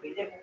olvidemos.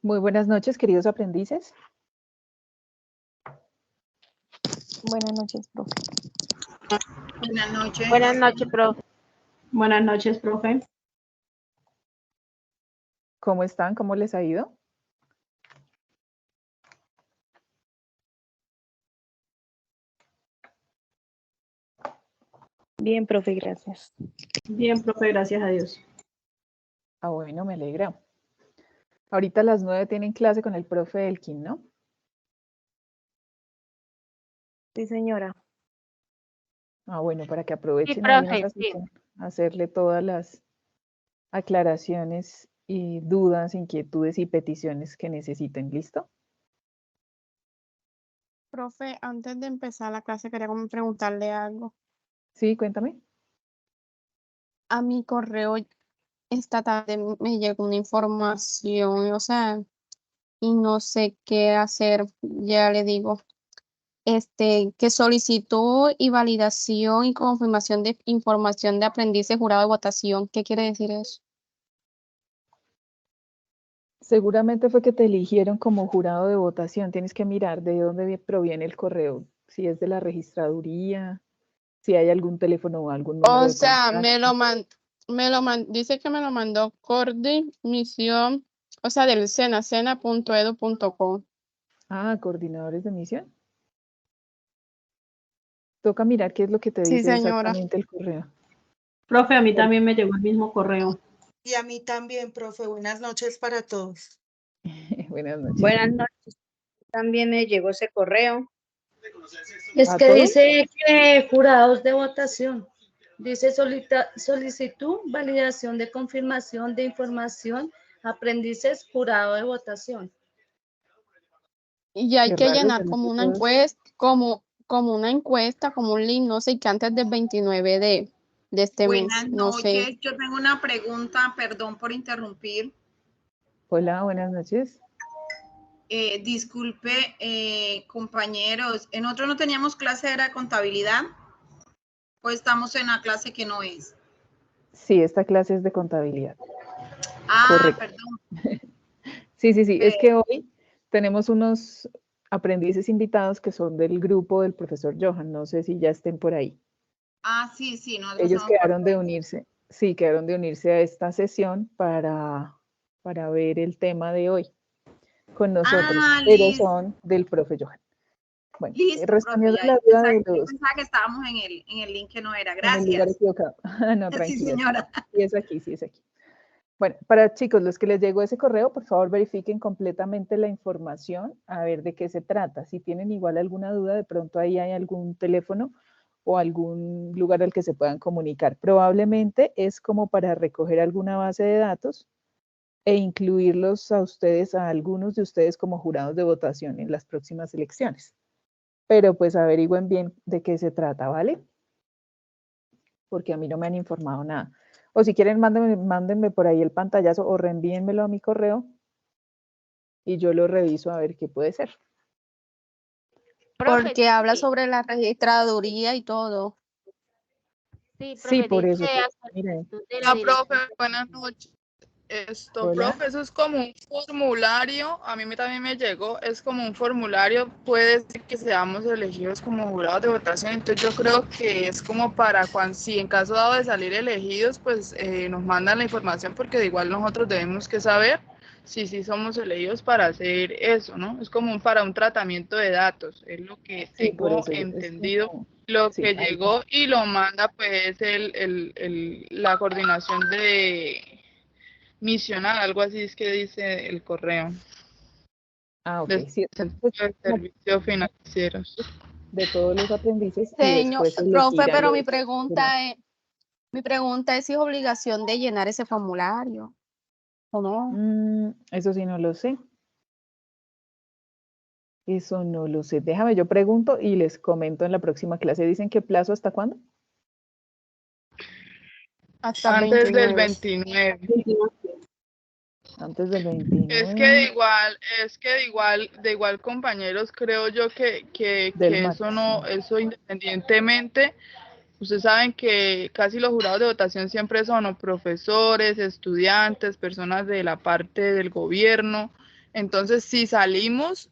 Muy buenas noches, queridos aprendices. Buenas noches, profe. Buenas noches. Buenas noches, profe. Buenas noches, profe. ¿Cómo están? ¿Cómo les ha ido? Bien, profe, gracias. Bien, profe, gracias a Dios. Ah, bueno, me alegra. Ahorita a las 9 tienen clase con el profe Elkin, ¿no? Sí, señora. Ah, bueno, para que aprovechen Sí, ahí en profe, esa sí. sesión, hacerle todas las aclaraciones y dudas, inquietudes y peticiones que necesiten. ¿Listo? Profe, antes de empezar la clase quería como preguntarle algo. Sí, cuéntame. A mi correo esta tarde me llegó una información, o sea, y no sé qué hacer, ya le digo. Que solicitud y validación y confirmación de información de aprendiz jurado de votación. ¿Qué quiere decir eso? Seguramente fue que te eligieron como jurado de votación. Tienes que mirar de dónde proviene el correo, si es de la registraduría, si hay algún teléfono o algún número O de sea, contacto. dice que me lo mandó Cordi Misión, o sea, del SENA, sena.edu.co. Ah, coordinadores de misión. Toca mirar qué es lo que te Sí, dice señora. exactamente el correo. Profe, a mí también me llegó el mismo correo. Y a mí también, profe. Buenas noches para todos. Buenas noches. Buenas noches. También me llegó ese correo. Es ¿A que todos? dice que jurados de votación. Dice solicitud, validación de confirmación de información, aprendices, jurado de votación. Y hay Qué que raro, llenar ¿será como que una todos? encuesta, como una encuesta, como un link, no sé, y que antes del 29 de este Buenas mes, no sé. noches. Yo tengo una pregunta, perdón por interrumpir. Hola, buenas noches. Disculpe, compañeros. ¿En otro no teníamos clase de contabilidad? ¿O estamos en la clase que no es? Sí, esta clase es de contabilidad. Ah, Correcto. perdón. Sí, es que hoy tenemos unos aprendices invitados que son del grupo del profesor Johan. No sé si ya estén por ahí. Ah, sí, nosotros Ellos estamos por quedaron de unirse, sí, quedaron de unirse a esta sesión para ver el tema de hoy con nosotros, pero listo. son del profe Johan. Bueno, Listo, profe. respondiendo a Ya, la duda de yo los pensaba que estábamos en el link que no era. en el lugar Gracias. equivocado. No, Sí, tranquila. señora. Sí es aquí, sí es aquí. Bueno, para chicos, los que les llegó ese correo, por favor verifiquen completamente la información, a ver de qué se trata. Si tienen igual alguna duda, de pronto ahí hay algún teléfono o algún lugar al que se puedan comunicar. Probablemente es como para recoger alguna base de datos e incluirlos a ustedes, a algunos de ustedes como jurados de votación en las próximas elecciones. Pero pues averigüen bien de qué se trata, ¿vale? Porque a mí no me han informado nada. O si quieren, mándenme por ahí el pantallazo o reenvíenmelo a mi correo y yo lo reviso a ver qué puede ser. Profe, Porque habla sí. sobre la registraduría y todo. Sí, Sí, profe, por eso. dice Miren, de la Profe, dirección. buenas noches. hola. Profe, eso es como un formulario, a mí también me llegó, es como un formulario, puede ser que seamos elegidos como jurados de votación, entonces yo creo que es como para cuando, si en caso dado de salir elegidos, pues nos mandan la información porque de igual nosotros debemos que saber si sí somos elegidos para hacer eso, ¿no? Es como para un tratamiento de datos, es lo que Sí, por tengo eso es entendido. como, Lo sí, que ahí llegó y lo manda pues la coordinación de misional, algo así es que dice el correo. ok, De sí, Centro pues, de como Servicios Financieros. de todos los aprendices y Señor, después profe, elegir a pero los jurados. mi pregunta es si es obligación de llenar ese formulario o no. Eso sí no lo sé. Eso no lo sé. Déjame, yo pregunto y les comento en la próxima clase. ¿Dicen qué plazo hasta cuándo? Hasta Antes del 29. 29. Antes del Es 29 que de igual compañeros, creo yo que del eso martes. no, eso independientemente, ustedes saben que casi los jurados de votación siempre son o profesores, estudiantes, personas de la parte del gobierno. Entonces, si salimos,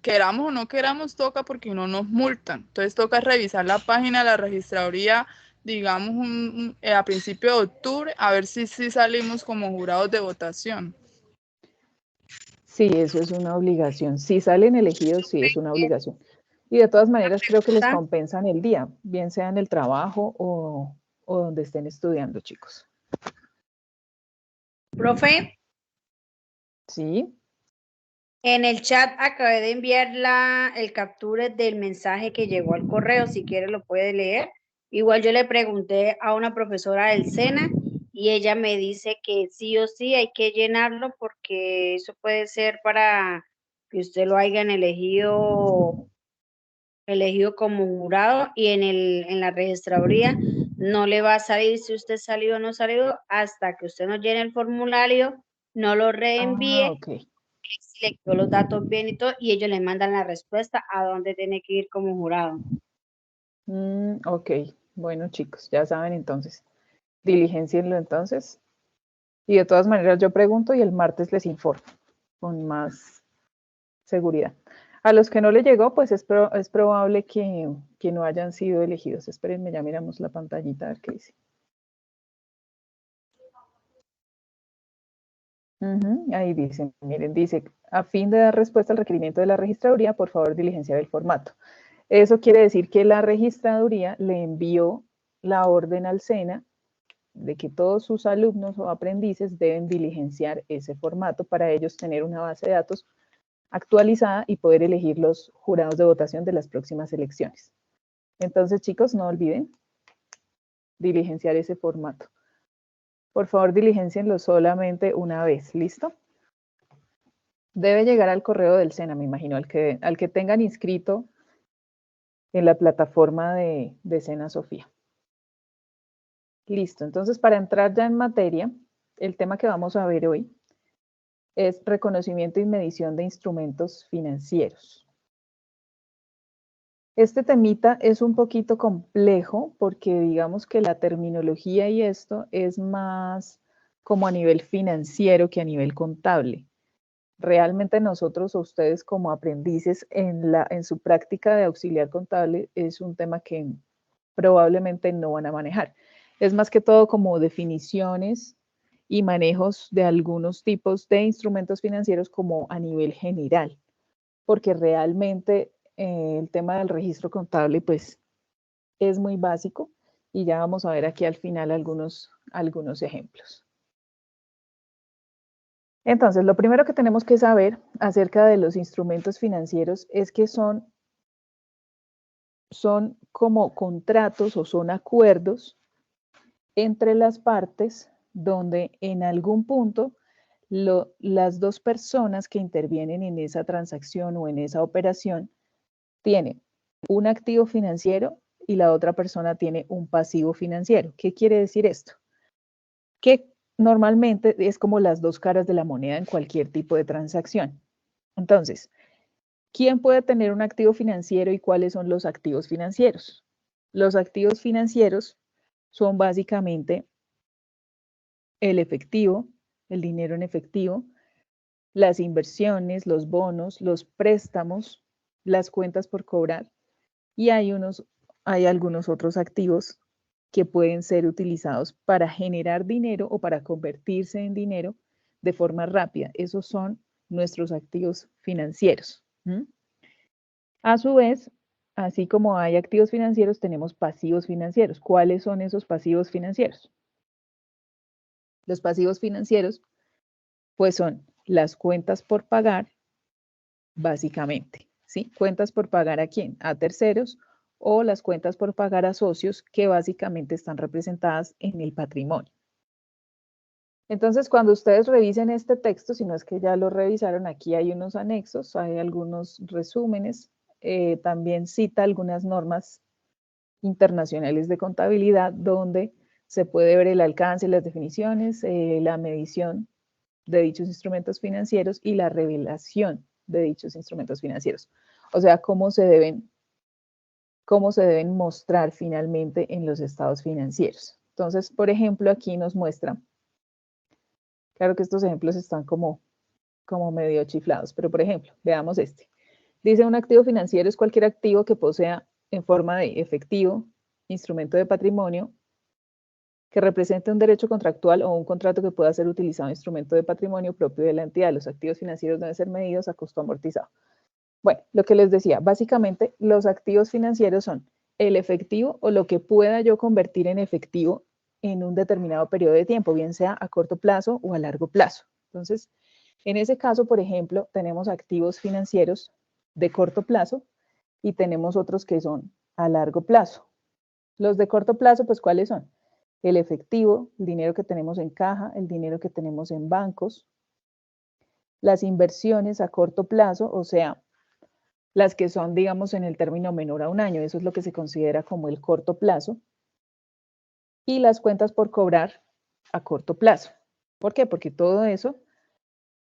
queramos o no queramos, toca porque no nos multan. Entonces, toca revisar la página de la registraduría, digamos, a principio de octubre, a ver si salimos como jurados de votación. Sí, eso es una obligación. Si salen elegidos, sí es una obligación. Y de todas maneras creo que les compensan el día, bien sea en el trabajo o donde estén estudiando, chicos. Profe, Sí. en el chat acabé de enviar el capture del mensaje que llegó al correo. Si quiere lo puede leer. Igual yo le pregunté a una profesora del SENA y ella me dice que sí o sí hay que llenarlo porque eso puede ser para que usted lo hayan elegido como jurado, y en la registraduría no le va a salir si usted salió o no salió hasta que usted no llene el formulario, no lo reenvíe, Ok. seleccionó los datos bien y todo, y ellos le mandan la respuesta a dónde tiene que ir como jurado. Ok, bueno chicos, ya saben entonces, diligencienlo entonces. Y de todas maneras yo pregunto y el martes les informo con más seguridad. A los que no le llegó, pues es probable que no hayan sido elegidos. Espérenme, ya miramos la pantallita a ver qué dice. Ahí dice, miren, dice, a fin de dar respuesta al requerimiento de la registraduría, por favor diligenciar el formato. Eso quiere decir que la registraduría le envió la orden al SENA de que todos sus alumnos o aprendices deben diligenciar ese formato para ellos tener una base de datos actualizada y poder elegir los jurados de votación de las próximas elecciones. Entonces, chicos, no olviden diligenciar ese formato. Por favor, diligencienlo solamente una vez, ¿listo? Debe llegar al correo del SENA, me imagino, al que tengan inscrito en la plataforma de SENA Sofía. Listo, entonces para entrar ya en materia, el tema que vamos a ver hoy es reconocimiento y medición de instrumentos financieros. Este temita es un poquito complejo porque digamos que la terminología y esto es más como a nivel financiero que a nivel contable. Realmente nosotros o ustedes como aprendices en su práctica de auxiliar contable es un tema que probablemente no van a manejar. Es más que todo como definiciones y manejos de algunos tipos de instrumentos financieros como a nivel general, porque realmente el tema del registro contable pues es muy básico y ya vamos a ver aquí al final algunos ejemplos. Entonces, lo primero que tenemos que saber acerca de los instrumentos financieros es que son como contratos o son acuerdos entre las partes donde en algún punto las dos personas que intervienen en esa transacción o en esa operación tienen un activo financiero y la otra persona tiene un pasivo financiero. ¿Qué quiere decir esto? Que normalmente es como las dos caras de la moneda en cualquier tipo de transacción. Entonces, ¿quién puede tener un activo financiero y cuáles son los activos financieros? Los activos financieros son básicamente el efectivo, el dinero en efectivo, las inversiones, los bonos, los préstamos, las cuentas por cobrar y hay algunos otros activos que pueden ser utilizados para generar dinero o para convertirse en dinero de forma rápida. Esos son nuestros activos financieros. A su vez, así como hay activos financieros, tenemos pasivos financieros. ¿Cuáles son esos pasivos financieros? Los pasivos financieros, pues son las cuentas por pagar, básicamente, ¿sí? Cuentas por pagar ¿a quién? A terceros, o las cuentas por pagar a socios, que básicamente están representadas en el patrimonio. Entonces, cuando ustedes revisen este texto, si no es que ya lo revisaron, aquí hay unos anexos, hay algunos resúmenes, también cita algunas normas internacionales de contabilidad donde se puede ver el alcance, las definiciones, la medición de dichos instrumentos financieros y la revelación de dichos instrumentos financieros. O sea, cómo se deben mostrar finalmente en los estados financieros. Entonces, por ejemplo, aquí nos muestra, claro que estos ejemplos están como como medio chiflados. Pero, por ejemplo, veamos este. Dice, un activo financiero es cualquier activo que posea en forma de efectivo, instrumento de patrimonio, que represente un derecho contractual o un contrato que pueda ser utilizado instrumento de patrimonio propio de la entidad. Los activos financieros deben ser medidos a costo amortizado. Bueno, lo que les decía, básicamente los activos financieros son el efectivo o lo que pueda yo convertir en efectivo en un determinado periodo de tiempo, bien sea a corto plazo o a largo plazo. Entonces, en ese caso, por ejemplo, tenemos activos financieros de corto plazo y tenemos otros que son a largo plazo. Los de corto plazo, pues, ¿cuáles son? El efectivo, el dinero que tenemos en caja, el dinero que tenemos en bancos, las inversiones a corto plazo, o sea, las que son, digamos, en el término menor a un año, eso es lo que se considera como el corto plazo, y las cuentas por cobrar a corto plazo. ¿Por qué? Porque todo eso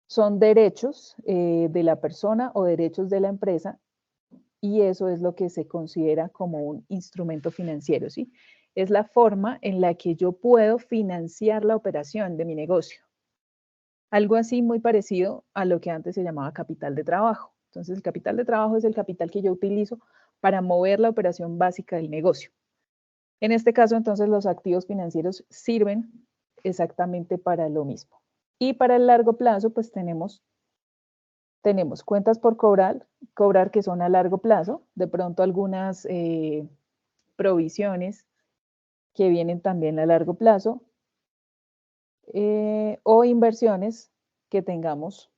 son derechos de la persona o derechos de la empresa, y eso es lo que se considera como un instrumento financiero, ¿sí? Es la forma en la que yo puedo financiar la operación de mi negocio. Algo así muy parecido a lo que antes se llamaba capital de trabajo. Entonces, el capital de trabajo es el capital que yo utilizo para mover la operación básica del negocio. En este caso, entonces, los activos financieros sirven exactamente para lo mismo. Y para el largo plazo, pues tenemos cuentas por cobrar que son a largo plazo, de pronto algunas provisiones que vienen también a largo plazo, o inversiones que tengamos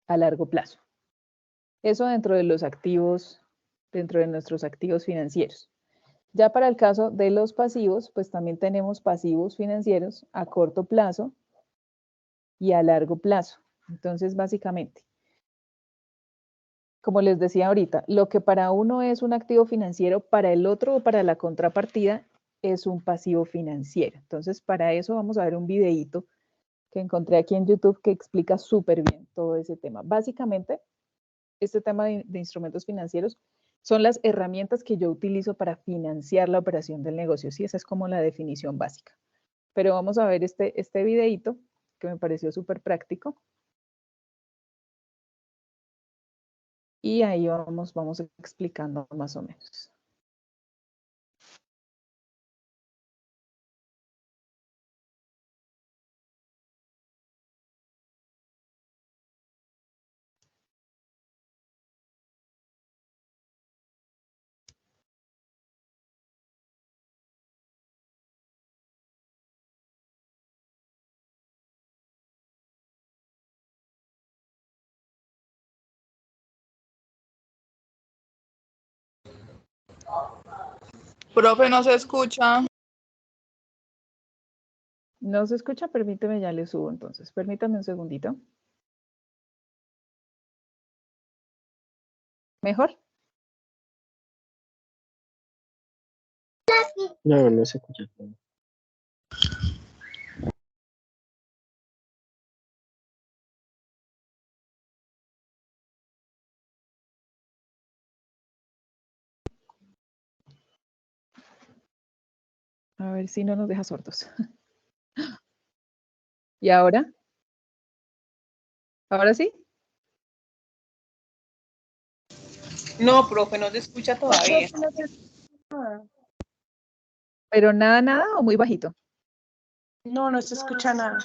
a largo plazo. Eso dentro de los activos, dentro de nuestros activos financieros. Ya para el caso de los pasivos, pues también tenemos pasivos financieros a corto plazo y a largo plazo. Entonces, básicamente, como les decía ahorita, lo que para uno es un activo financiero, para el otro o para la contrapartida es un pasivo financiero. Entonces, para eso vamos a ver un videíto que encontré aquí en YouTube que explica súper bien todo ese tema. Básicamente, este tema de instrumentos financieros son las herramientas que yo utilizo para financiar la operación del negocio. Sí, esa es como la definición básica. Pero vamos a ver este videíto que me pareció súper práctico. Y ahí vamos explicando más o menos. Profe, no se escucha. ¿No se escucha? Permíteme, ya le subo entonces. Permítame un segundito. ¿Mejor? No, no se escucha. A ver si no nos deja sordos. ¿Y ahora? ¿Ahora sí? No, profe, no se escucha todavía. ¿Pero nada o muy bajito? No, no se escucha nada.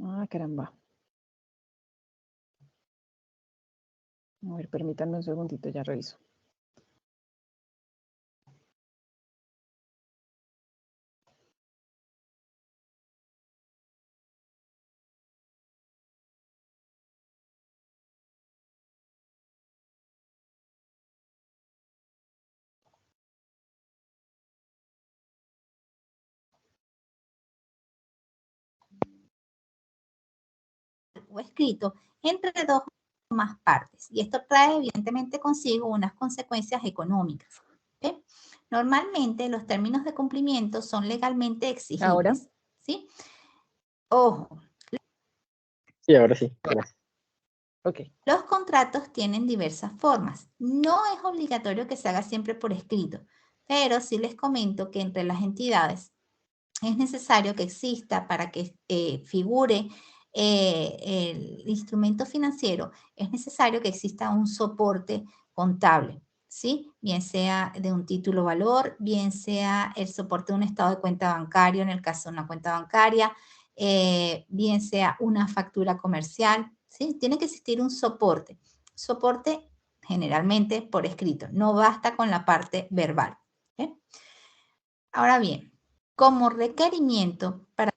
Ah, caramba. A ver, permítanme un segundito, ya reviso. O escrito entre dos o más partes. Y esto trae evidentemente consigo unas consecuencias económicas. ¿Okay? Normalmente los términos de cumplimiento son legalmente exigibles. ¿Ahora? ¿Sí? Ojo. Sí, ahora sí. Gracias. Ok. Los contratos tienen diversas formas. No es obligatorio que se haga siempre por escrito, pero sí les comento que entre las entidades es necesario que exista para que figure el instrumento financiero, es necesario que exista un soporte contable, ¿sí? Bien sea de un título valor, bien sea el soporte de un estado de cuenta bancario en el caso de una cuenta bancaria, bien sea una factura comercial, ¿sí? Tiene que existir un soporte. Soporte generalmente por escrito, no basta con la parte verbal. ¿Okay? Ahora bien, como requerimiento para...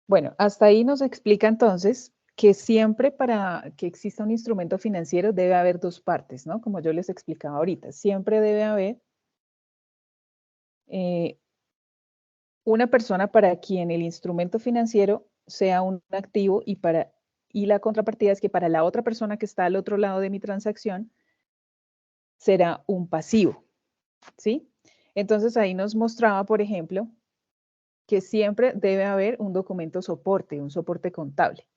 Bueno, hasta ahí nos explica entonces que siempre para que exista un instrumento financiero debe haber dos partes, ¿no? Como yo les explicaba ahorita, siempre debe haber una persona para quien el instrumento financiero sea un activo y la contrapartida es que para la otra persona que está al otro lado de mi transacción será un pasivo, ¿sí? Entonces ahí nos mostraba, por ejemplo, que siempre debe haber un documento soporte, un soporte contable.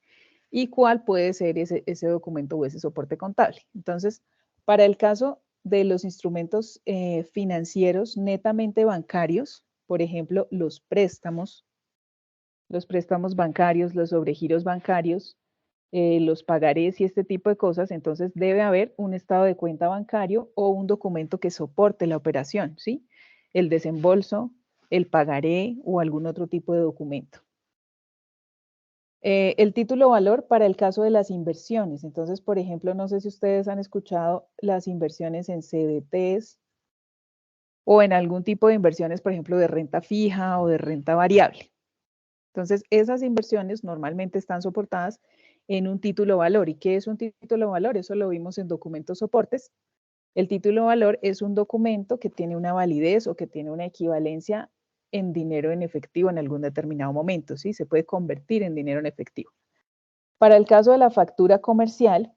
¿Y cuál puede ser ese documento o ese soporte contable? Entonces, para el caso de los instrumentos financieros netamente bancarios, por ejemplo, los préstamos bancarios, los sobregiros bancarios, los pagarés y este tipo de cosas, entonces debe haber un estado de cuenta bancario o un documento que soporte la operación, ¿sí? El desembolso, el pagaré o algún otro tipo de documento. El título valor para el caso de las inversiones. Entonces, por ejemplo, no sé si ustedes han escuchado las inversiones en CDTs o en algún tipo de inversiones, por ejemplo, de renta fija o de renta variable. Entonces, esas inversiones normalmente están soportadas en un título valor. ¿Y qué es un título valor? Eso lo vimos en documentos soportes. El título valor es un documento que tiene una validez o que tiene una equivalencia en dinero en efectivo en algún determinado momento, ¿sí? Se puede convertir en dinero en efectivo. Para el caso de la factura comercial,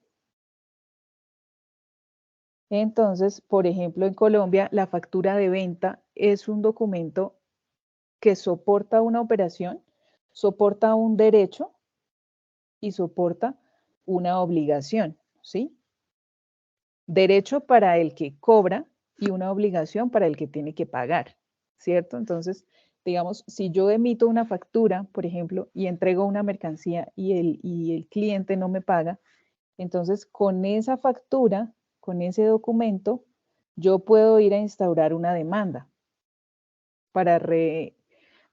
entonces, por ejemplo, en Colombia, la factura de venta es un documento que soporta una operación, soporta un derecho y soporta una obligación, ¿sí? Derecho para el que cobra y una obligación para el que tiene que pagar, ¿cierto? Entonces, digamos, si yo emito una factura, por ejemplo, y entrego una mercancía y el cliente no me paga, entonces con esa factura, con ese documento, yo puedo ir a instaurar una demanda para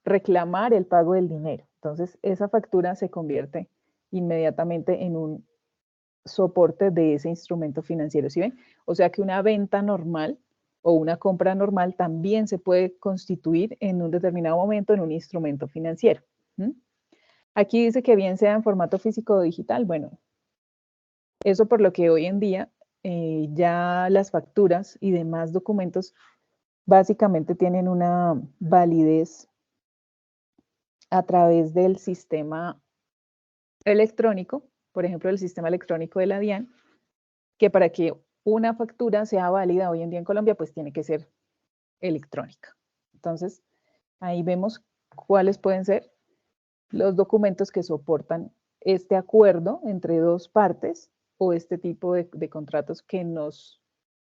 reclamar el pago del dinero. Entonces, esa factura se convierte inmediatamente en un soporte de ese instrumento financiero, ¿sí ven? O sea que una venta normal o una compra normal también se puede constituir en un determinado momento en un instrumento financiero. Aquí dice que bien sea en formato físico o digital. Bueno, eso por lo que hoy en día ya las facturas y demás documentos básicamente tienen una validez a través del sistema electrónico, por ejemplo, el sistema electrónico de la DIAN, que para que una factura sea válida hoy en día en Colombia, pues tiene que ser electrónica. Entonces, ahí vemos cuáles pueden ser los documentos que soportan este acuerdo entre dos partes o este tipo de contratos que nos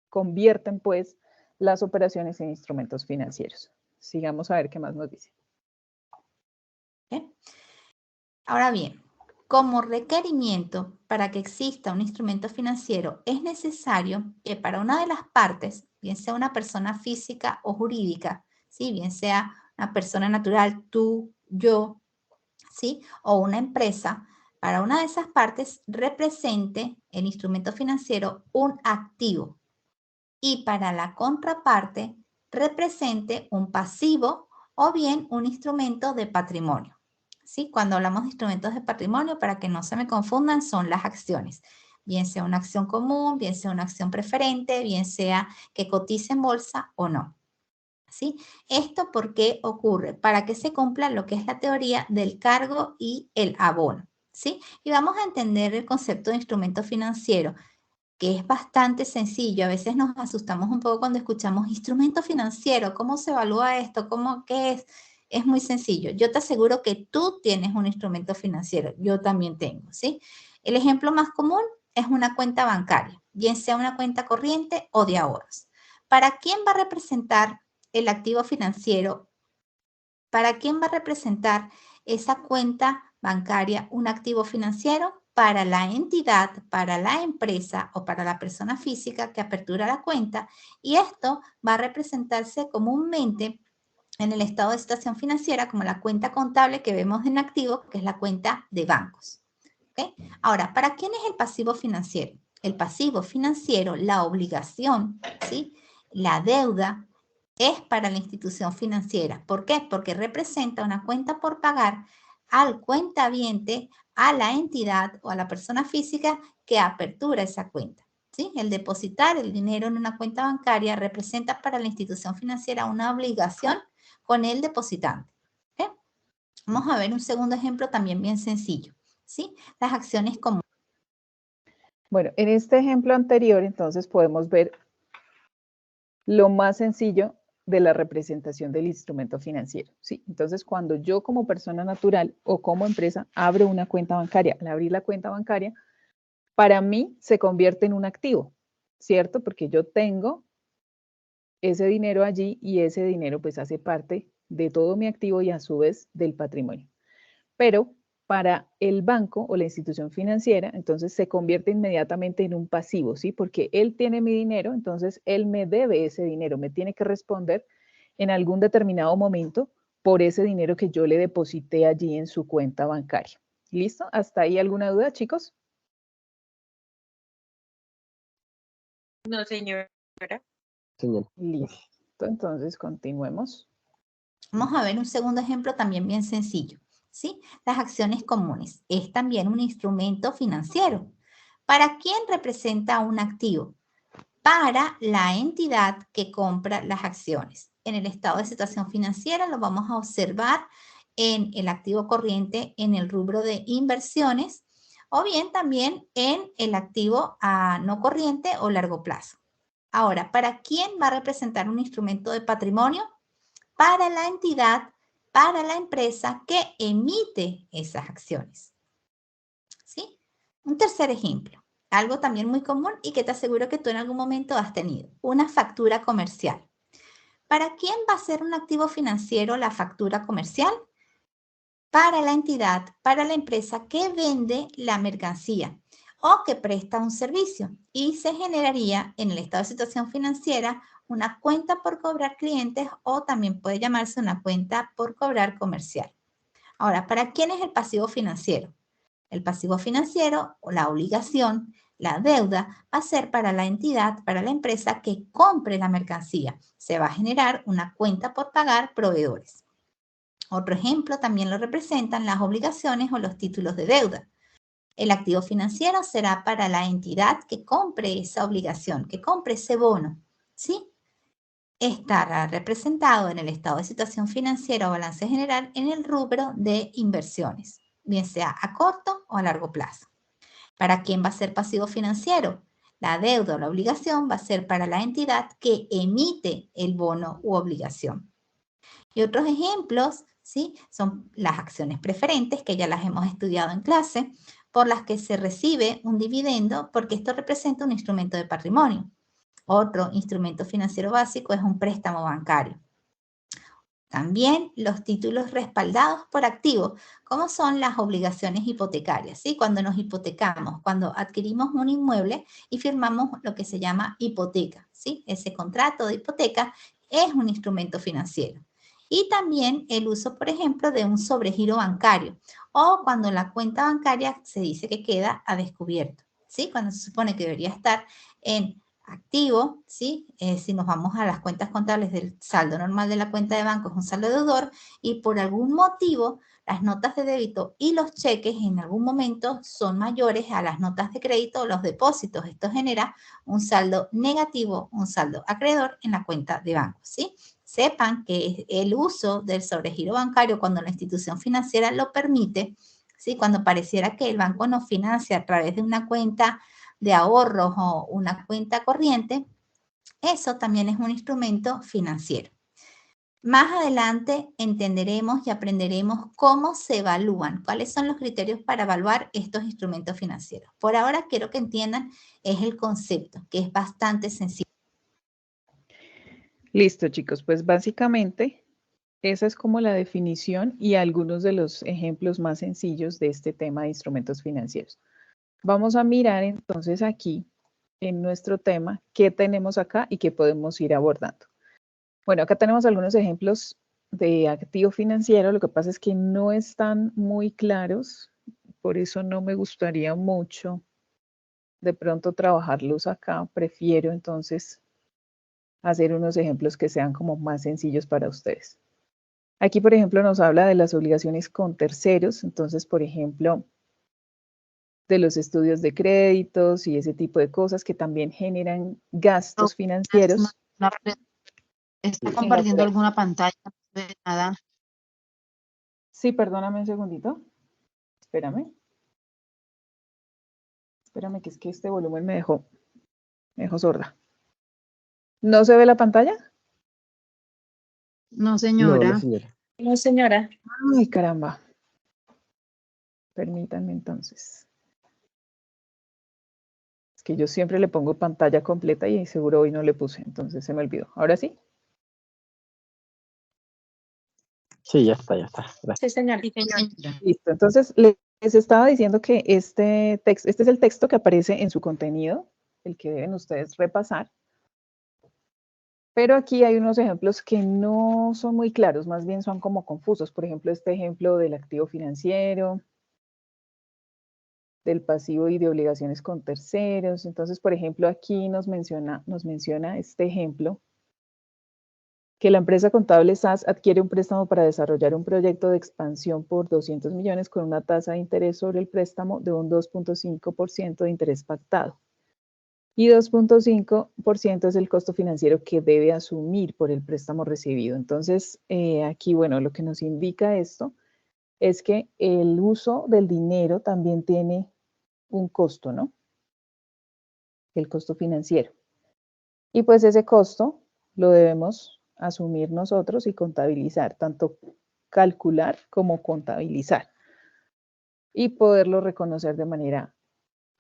convierten, pues, las operaciones en instrumentos financieros. Sigamos a ver qué más nos dice. ¿Okay? Ahora bien, como requerimiento para que exista un instrumento financiero, es necesario que para una de las partes, bien sea una persona física o jurídica, ¿sí? Bien sea una persona natural, tú, yo, ¿sí? O una empresa, para una de esas partes represente el instrumento financiero un activo y para la contraparte represente un pasivo o bien un instrumento de patrimonio. ¿Sí? Cuando hablamos de instrumentos de patrimonio, para que no se me confundan, son las acciones. Bien sea una acción común, bien sea una acción preferente, bien sea que cotice en bolsa o no. ¿Sí? ¿Esto por qué ocurre? Para que se cumpla lo que es la teoría del cargo y el abono. ¿Sí? Y vamos a entender el concepto de instrumento financiero, que es bastante sencillo. A veces nos asustamos un poco cuando escuchamos instrumento financiero. ¿Cómo se evalúa esto? ¿Qué es? Es muy sencillo. Yo te aseguro que tú tienes un instrumento financiero. Yo también tengo, ¿sí? El ejemplo más común es una cuenta bancaria, bien sea una cuenta corriente o de ahorros. ¿Para quién va a representar el activo financiero ¿Para quién va a representar esa cuenta bancaria un activo financiero? Para la entidad, para la empresa o para la persona física que apertura la cuenta, y esto va a representarse comúnmente en el estado de situación financiera como la cuenta contable que vemos en activo, que es la cuenta de bancos. ¿Okay? Ahora, ¿para quién es el pasivo financiero? El pasivo financiero, la obligación, ¿sí? La deuda, es para la institución financiera. ¿Por qué? Porque representa una cuenta por pagar al cuentaviente, a la entidad o a la persona física que apertura esa cuenta. ¿Sí? El depositar el dinero en una cuenta bancaria representa para la institución financiera una obligación con el depositante. ¿Okay? Vamos a ver un segundo ejemplo también bien sencillo. ¿Sí? Las acciones comunes. Bueno, en este ejemplo anterior, entonces, podemos ver lo más sencillo de la representación del instrumento financiero. ¿Sí? Entonces, cuando yo como persona natural o como empresa abro una cuenta bancaria, al abrir la cuenta bancaria, para mí se convierte en un activo, ¿cierto? Porque yo tengo ese dinero allí y ese dinero pues hace parte de todo mi activo y a su vez del patrimonio. Pero para el banco o la institución financiera, entonces se convierte inmediatamente en un pasivo, ¿sí? Porque él tiene mi dinero, entonces él me debe ese dinero, me tiene que responder en algún determinado momento por ese dinero que yo le deposité allí en su cuenta bancaria. ¿Listo? ¿Hasta ahí alguna duda, chicos? No, señora. Señor. Listo, entonces continuemos. Vamos a ver un segundo ejemplo también bien sencillo. ¿Sí? Las acciones comunes es también un instrumento financiero. ¿Para quién representa un activo? Para la entidad que compra las acciones. En el estado de situación financiera lo vamos a observar en el activo corriente, en el rubro de inversiones, o bien también en el activo no corriente o largo plazo. Ahora, ¿para quién va a representar un instrumento de patrimonio? Para la entidad, para la empresa que emite esas acciones. ¿Sí? Un tercer ejemplo, algo también muy común y que te aseguro que tú en algún momento has tenido, una factura comercial. ¿Para quién va a ser un activo financiero la factura comercial? Para la entidad, para la empresa que vende la mercancía o que presta un servicio, y se generaría en el estado de situación financiera una cuenta por cobrar clientes o también puede llamarse una cuenta por cobrar comercial. Ahora, ¿para quién es el pasivo financiero? El pasivo financiero o la obligación, la deuda, va a ser para la entidad, para la empresa que compre la mercancía. Se va a generar una cuenta por pagar proveedores. Otro ejemplo también lo representan las obligaciones o los títulos de deuda. El activo financiero será para la entidad que compre esa obligación, que compre ese bono, ¿sí? Estará representado en el estado de situación financiera o balance general en el rubro de inversiones, bien sea a corto o a largo plazo. ¿Para quién va a ser pasivo financiero? La deuda o la obligación va a ser para la entidad que emite el bono u obligación. Y otros ejemplos, ¿sí? Son las acciones preferentes, que ya las hemos estudiado en clase, por las que se recibe un dividendo, porque esto representa un instrumento de patrimonio. Otro instrumento financiero básico es un préstamo bancario. También los títulos respaldados por activos, como son las obligaciones hipotecarias, ¿sí? Cuando nos hipotecamos, cuando adquirimos un inmueble y firmamos lo que se llama hipoteca, ¿sí? Ese contrato de hipoteca es un instrumento financiero. Y también el uso, por ejemplo, de un sobregiro bancario o cuando la cuenta bancaria se dice que queda a descubierto, ¿sí? Cuando se supone que debería estar en activo, ¿sí? Si nos vamos a las cuentas contables del saldo normal de la cuenta de banco es un saldo deudor y por algún motivo las notas de débito y los cheques en algún momento son mayores a las notas de crédito o los depósitos. Esto genera un saldo negativo, un saldo acreedor en la cuenta de banco, ¿sí? Sepan que el uso del sobregiro bancario cuando la institución financiera lo permite, ¿sí? Cuando pareciera que el banco nos financia a través de una cuenta de ahorros o una cuenta corriente, eso también es un instrumento financiero. Más adelante entenderemos y aprenderemos cómo se evalúan, cuáles son los criterios para evaluar estos instrumentos financieros. Por ahora quiero que entiendan es el concepto, que es bastante sencillo. Listo, chicos, pues básicamente Esa es como la definición y algunos de los ejemplos más sencillos de este tema de instrumentos financieros. Vamos a mirar entonces aquí en nuestro tema qué tenemos acá y qué podemos ir abordando. Bueno, acá tenemos algunos ejemplos de activo financiero. Lo que pasa es que no están muy claros, por eso no me gustaría mucho de pronto trabajarlos acá. Prefiero entonces hacer unos ejemplos que sean como más sencillos para ustedes. Aquí, por ejemplo, nos habla de las obligaciones con terceros. Entonces, por ejemplo, de los estudios de créditos y ese tipo de cosas que también generan gastos financieros. ¿Está compartiendo alguna pantalla? No se ve nada. Sí, perdóname un segundito. Espérame. Espérame, que es que este volumen me dejó sorda. ¿No se ve la pantalla? No, No, señora. no, señora. No, señora. Ay, caramba. Permítanme entonces. Es que yo siempre le pongo pantalla completa y seguro hoy no le puse, entonces se me olvidó. ¿Ahora sí? Sí, ya está, ya está. Gracias. Sí, señora. Sí, señora. Listo. Entonces, les estaba diciendo que este es el texto que aparece en su contenido, el que deben ustedes repasar. Pero aquí hay unos ejemplos que no son muy claros, más bien son como confusos. Por ejemplo, este ejemplo del activo financiero, del pasivo y de obligaciones con terceros. Entonces, por ejemplo, aquí nos menciona este ejemplo, que la empresa contable SAS adquiere un préstamo para desarrollar un proyecto de expansión por 200 millones con una tasa de interés sobre el préstamo de un 2.5% de interés pactado. Y 2.5% es el costo financiero que debe asumir por el préstamo recibido. Entonces, aquí, bueno, lo que nos indica esto es que el uso del dinero también tiene un costo, ¿no? El costo financiero. Y pues ese costo lo debemos asumir nosotros y contabilizar, tanto calcular como contabilizar y poderlo reconocer de manera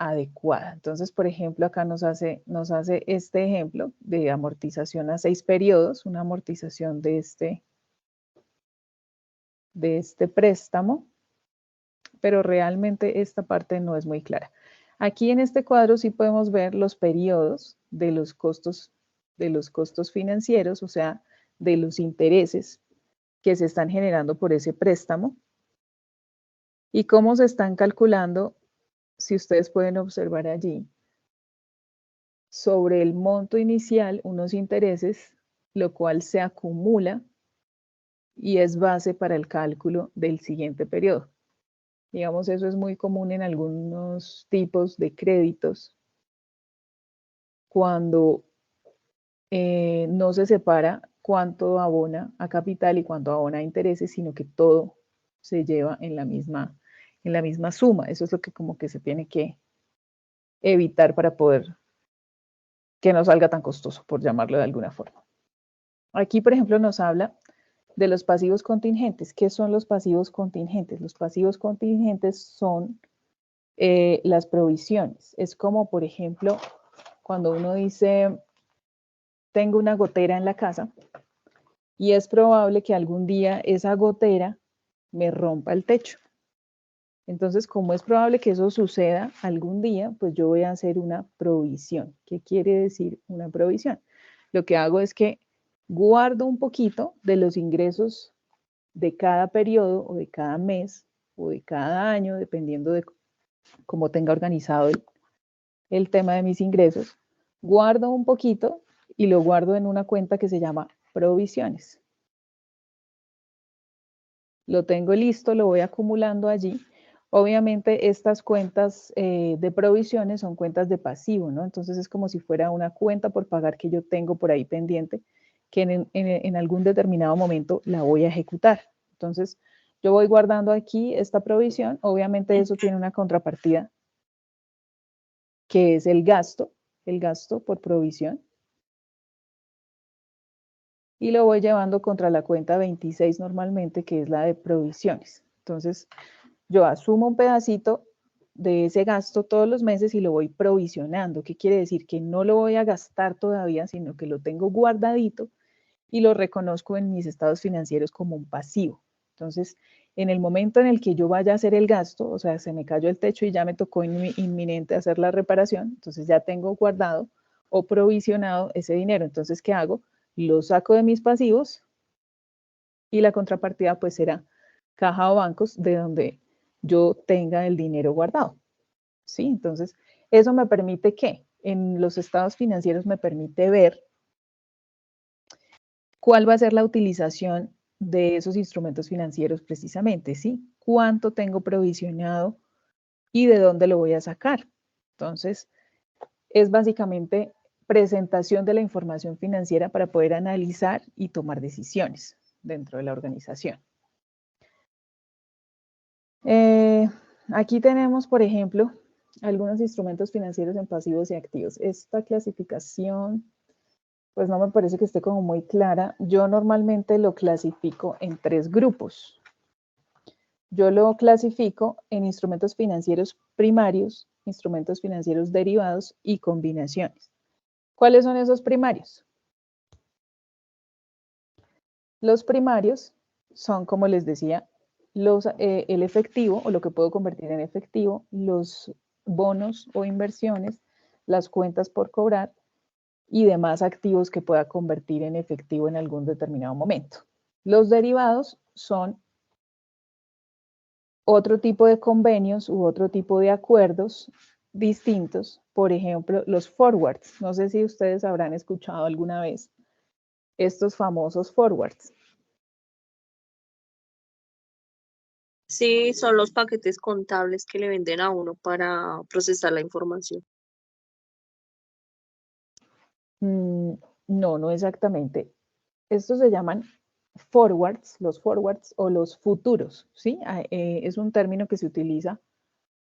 adecuada. Entonces, por ejemplo, acá nos hace este ejemplo de amortización a 6 periodos, una amortización de este préstamo, pero realmente esta parte no es muy clara. Aquí en este cuadro sí podemos ver los periodos de los costos financieros, o sea, de los intereses que se están generando por ese préstamo y cómo se están calculando, si ustedes pueden observar allí, sobre el monto inicial unos intereses, lo cual se acumula y es base para el cálculo del siguiente periodo. Digamos, eso es muy común en algunos tipos de créditos cuando no se separa cuánto abona a capital y cuánto abona a intereses, sino que todo se lleva en la misma suma. Eso es lo que como que se tiene que evitar para poder que no salga tan costoso, por llamarlo de alguna forma. Aquí, por ejemplo, nos habla de los pasivos contingentes. ¿Qué son los pasivos contingentes? Los pasivos contingentes son las provisiones. Es como, por ejemplo, cuando uno dice, tengo una gotera en la casa y es probable que algún día esa gotera me rompa el techo. Entonces, como es probable que eso suceda algún día, pues yo voy a hacer una provisión. ¿Qué quiere decir una provisión? Lo que hago es que guardo un poquito de los ingresos de cada periodo o de cada mes o de cada año, dependiendo de cómo tenga organizado el tema de mis ingresos. Guardo un poquito y lo guardo en una cuenta que se llama provisiones. Lo tengo listo, lo voy acumulando allí. Obviamente estas cuentas de provisiones son cuentas de pasivo, ¿no? Entonces es como si fuera una cuenta por pagar que yo tengo por ahí pendiente, que en algún determinado momento la voy a ejecutar. Entonces yo voy guardando aquí esta provisión, obviamente eso tiene una contrapartida, que es el gasto por provisión. Y lo voy llevando contra la cuenta 26 normalmente, que es la de provisiones. Entonces, yo asumo un pedacito de ese gasto todos los meses y lo voy provisionando. ¿Qué quiere decir? Que no lo voy a gastar todavía, sino que lo tengo guardadito y lo reconozco en mis estados financieros como un pasivo. Entonces, en el momento en el que yo vaya a hacer el gasto, o sea, se me cayó el techo y ya me tocó inminente hacer la reparación, entonces ya tengo guardado o provisionado ese dinero. Entonces, ¿qué hago? Lo saco de mis pasivos y la contrapartida pues será caja o bancos de donde yo tenga el dinero guardado. ¿Sí? Entonces, eso me permite que en los estados financieros me permite ver cuál va a ser la utilización de esos instrumentos financieros precisamente, ¿sí? Cuánto tengo provisionado y de dónde lo voy a sacar. Entonces, es básicamente presentación de la información financiera para poder analizar y tomar decisiones dentro de la organización. Aquí tenemos, por ejemplo, algunos instrumentos financieros en pasivos y activos. Esta clasificación, pues no me parece que esté como muy clara. Yo normalmente lo clasifico en 3 grupos. Yo lo clasifico en instrumentos financieros primarios, instrumentos financieros derivados y combinaciones. ¿Cuáles son esos primarios? Los primarios son, como les decía, el efectivo o lo que puedo convertir en efectivo, los bonos o inversiones, las cuentas por cobrar y demás activos que pueda convertir en efectivo en algún determinado momento. Los derivados son otro tipo de convenios u otro tipo de acuerdos distintos, por ejemplo, los forwards. No sé si ustedes habrán escuchado alguna vez estos famosos forwards. Sí, son los paquetes contables que le venden a uno para procesar la información. No, no exactamente. Estos se llaman forwards, los forwards o los futuros, ¿sí? Es un término que se utiliza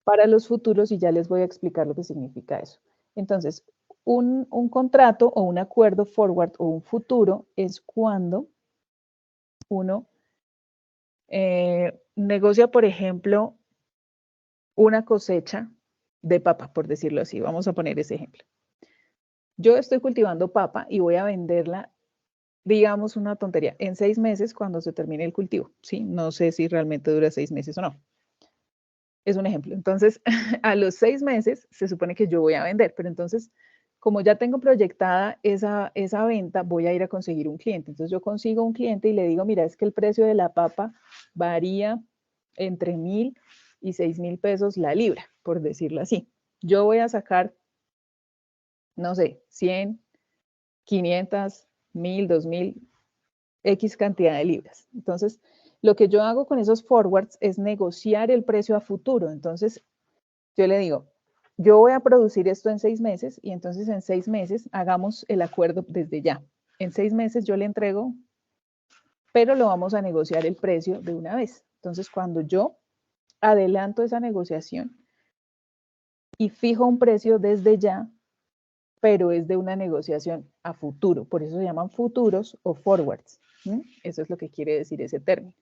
para los futuros y ya les voy a explicar lo que significa eso. Entonces, un contrato o un acuerdo forward o un futuro es cuando uno negocia, por ejemplo, una cosecha de papa, por decirlo así. Vamos a poner ese ejemplo. Yo estoy cultivando papa y voy a venderla, digamos una tontería, en 6 meses cuando se termine el cultivo, ¿sí? No sé si realmente dura 6 meses o no. Es un ejemplo. Entonces, a los 6 meses se supone que yo voy a vender, pero entonces, como ya tengo proyectada esa venta, voy a ir a conseguir un cliente. Entonces, yo consigo un cliente y le digo, mira, es que el precio de la papa varía entre 1.000 y 6.000 pesos la libra, por decirlo así. Yo voy a sacar, no sé, 100, 500, 1.000, 2.000, X cantidad de libras. Entonces, lo que yo hago con esos forwards es negociar el precio a futuro. Entonces, yo le digo, yo voy a producir esto en 6 meses y entonces en 6 meses hagamos el acuerdo desde ya. En 6 meses yo le entrego, pero lo vamos a negociar el precio de una vez. Entonces, cuando yo adelanto esa negociación y fijo un precio desde ya, pero es de una negociación a futuro. Por eso se llaman futuros o forwards. Eso es lo que quiere decir ese término.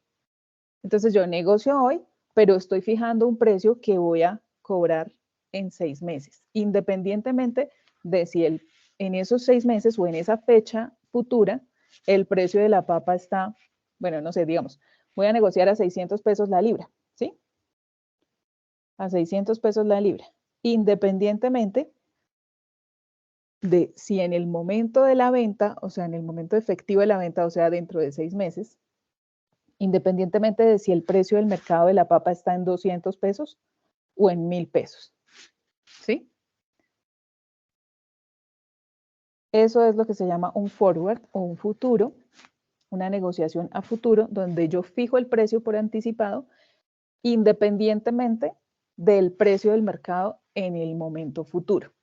Entonces yo negocio hoy, pero estoy fijando un precio que voy a cobrar en 6 meses, independientemente de si en esos 6 meses o en esa fecha futura, el precio de la papa está, bueno, no sé, digamos, voy a negociar a 600 pesos la libra, ¿sí? A 600 pesos la libra, independientemente de si en el momento de la venta, o sea, en el momento efectivo de la venta, o sea, dentro de 6 meses, independientemente de si el precio del mercado de la papa está en 200 pesos o en 1.000 pesos. ¿Sí? Eso es lo que se llama un forward o un futuro, una negociación a futuro, donde yo fijo el precio por anticipado, independientemente del precio del mercado en el momento futuro.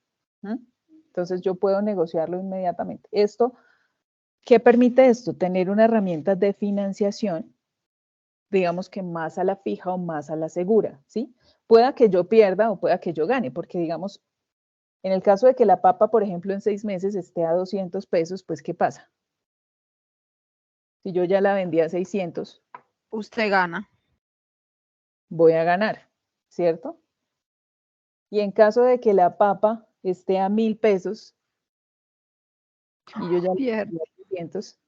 Entonces yo puedo negociarlo inmediatamente. ¿Qué permite esto? Tener una herramienta de financiación, digamos que más a la fija o más a la segura, ¿sí? Pueda que yo pierda o pueda que yo gane, porque digamos, en el caso de que la papa, por ejemplo, en 6 meses esté a 200 pesos, pues ¿qué pasa? Si yo ya la vendí a 600. Usted gana. Voy a ganar, ¿cierto? Y en caso de que la papa esté a 1.000 pesos y yo ya la vendí a 600,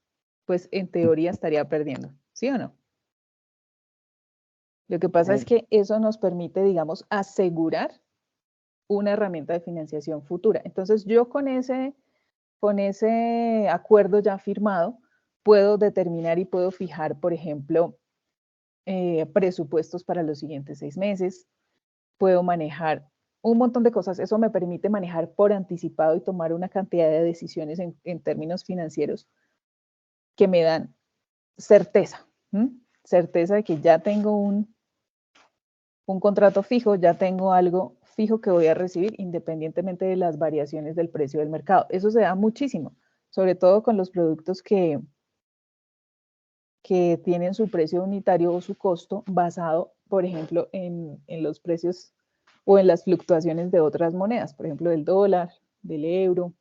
pues en teoría estaría perdiendo, ¿sí o no? Lo que pasa es que eso nos permite, digamos, asegurar una herramienta de financiación futura. Entonces, yo con ese acuerdo ya firmado, puedo determinar y puedo fijar, por ejemplo, presupuestos para los siguientes 6 meses, puedo manejar un montón de cosas. Eso me permite manejar por anticipado y tomar una cantidad de decisiones en términos financieros que me dan certeza, certeza de que ya tengo un contrato fijo, ya tengo algo fijo que voy a recibir independientemente de las variaciones del precio del mercado. Eso se da muchísimo, sobre todo con los productos que tienen su precio unitario o su costo basado, por ejemplo, en los precios o en las fluctuaciones de otras monedas, por ejemplo, del dólar, del euro,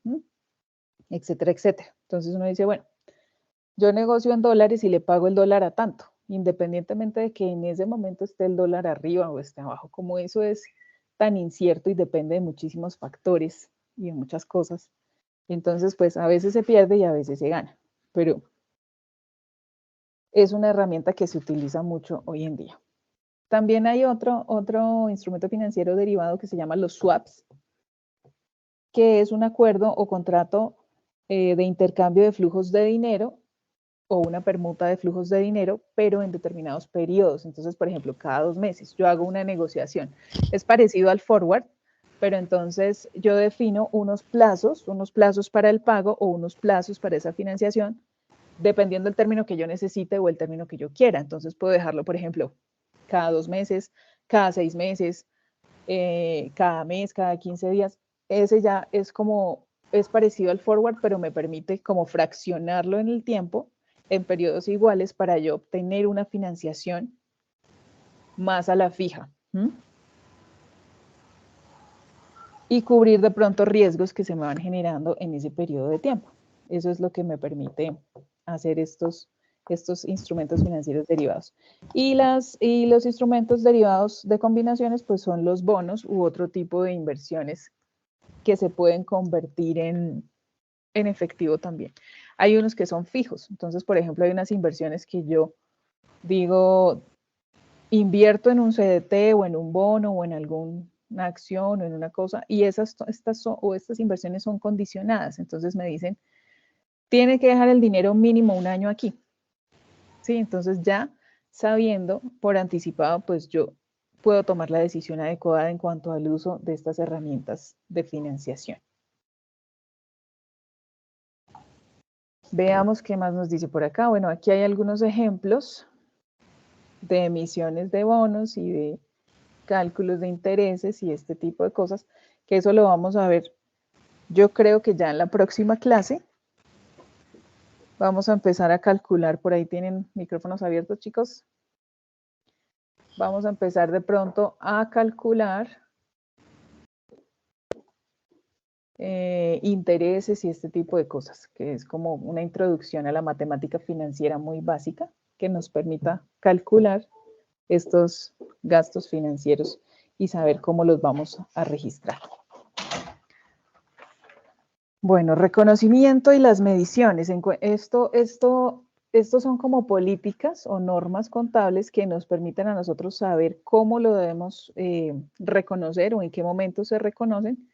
etcétera, etcétera. Entonces uno dice, bueno, yo negocio en dólares y le pago el dólar a tanto, independientemente de que en ese momento esté el dólar arriba o esté abajo, como eso es tan incierto y depende de muchísimos factores y de muchas cosas. Entonces, pues a veces se pierde y a veces se gana, pero es una herramienta que se utiliza mucho hoy en día. También hay otro instrumento financiero derivado que se llama los swaps, que es un acuerdo o contrato de intercambio de flujos de dinero o una permuta de flujos de dinero, pero en determinados periodos. Entonces, por ejemplo, cada 2 meses yo hago una negociación. Es parecido al forward, pero entonces yo defino unos plazos para el pago o unos plazos para esa financiación, dependiendo del término que yo necesite o el término que yo quiera. Entonces puedo dejarlo, por ejemplo, cada 2 meses, cada 6 meses, cada mes, cada 15 días. Ese ya es parecido al forward, pero me permite como fraccionarlo en el tiempo en periodos iguales para yo obtener una financiación más a la fija. Y cubrir de pronto riesgos que se me van generando en ese periodo de tiempo. Eso es lo que me permite hacer estos instrumentos financieros derivados. Y los instrumentos derivados de combinaciones, pues son los bonos u otro tipo de inversiones que se pueden convertir en efectivo también. Hay unos que son fijos. Entonces, por ejemplo, hay unas inversiones que yo digo, invierto en un CDT o en un bono o en alguna acción o en una cosa, y estas inversiones son condicionadas. Entonces me dicen, tiene que dejar el dinero mínimo 1 año aquí. ¿Sí? Entonces ya sabiendo por anticipado, pues yo puedo tomar la decisión adecuada en cuanto al uso de estas herramientas de financiación. Veamos qué más nos dice por acá. Bueno, aquí hay algunos ejemplos de emisiones de bonos y de cálculos de intereses y este tipo de cosas, que eso lo vamos a ver, yo creo que ya en la próxima clase. Vamos a empezar a calcular, por ahí tienen micrófonos abiertos, chicos. Vamos a empezar de pronto a calcular intereses y este tipo de cosas, que es como una introducción a la matemática financiera muy básica que nos permita calcular estos gastos financieros y saber cómo los vamos a registrar. Bueno, reconocimiento y las mediciones. Estos son como políticas o normas contables que nos permiten a nosotros saber cómo lo debemos reconocer o en qué momento se reconocen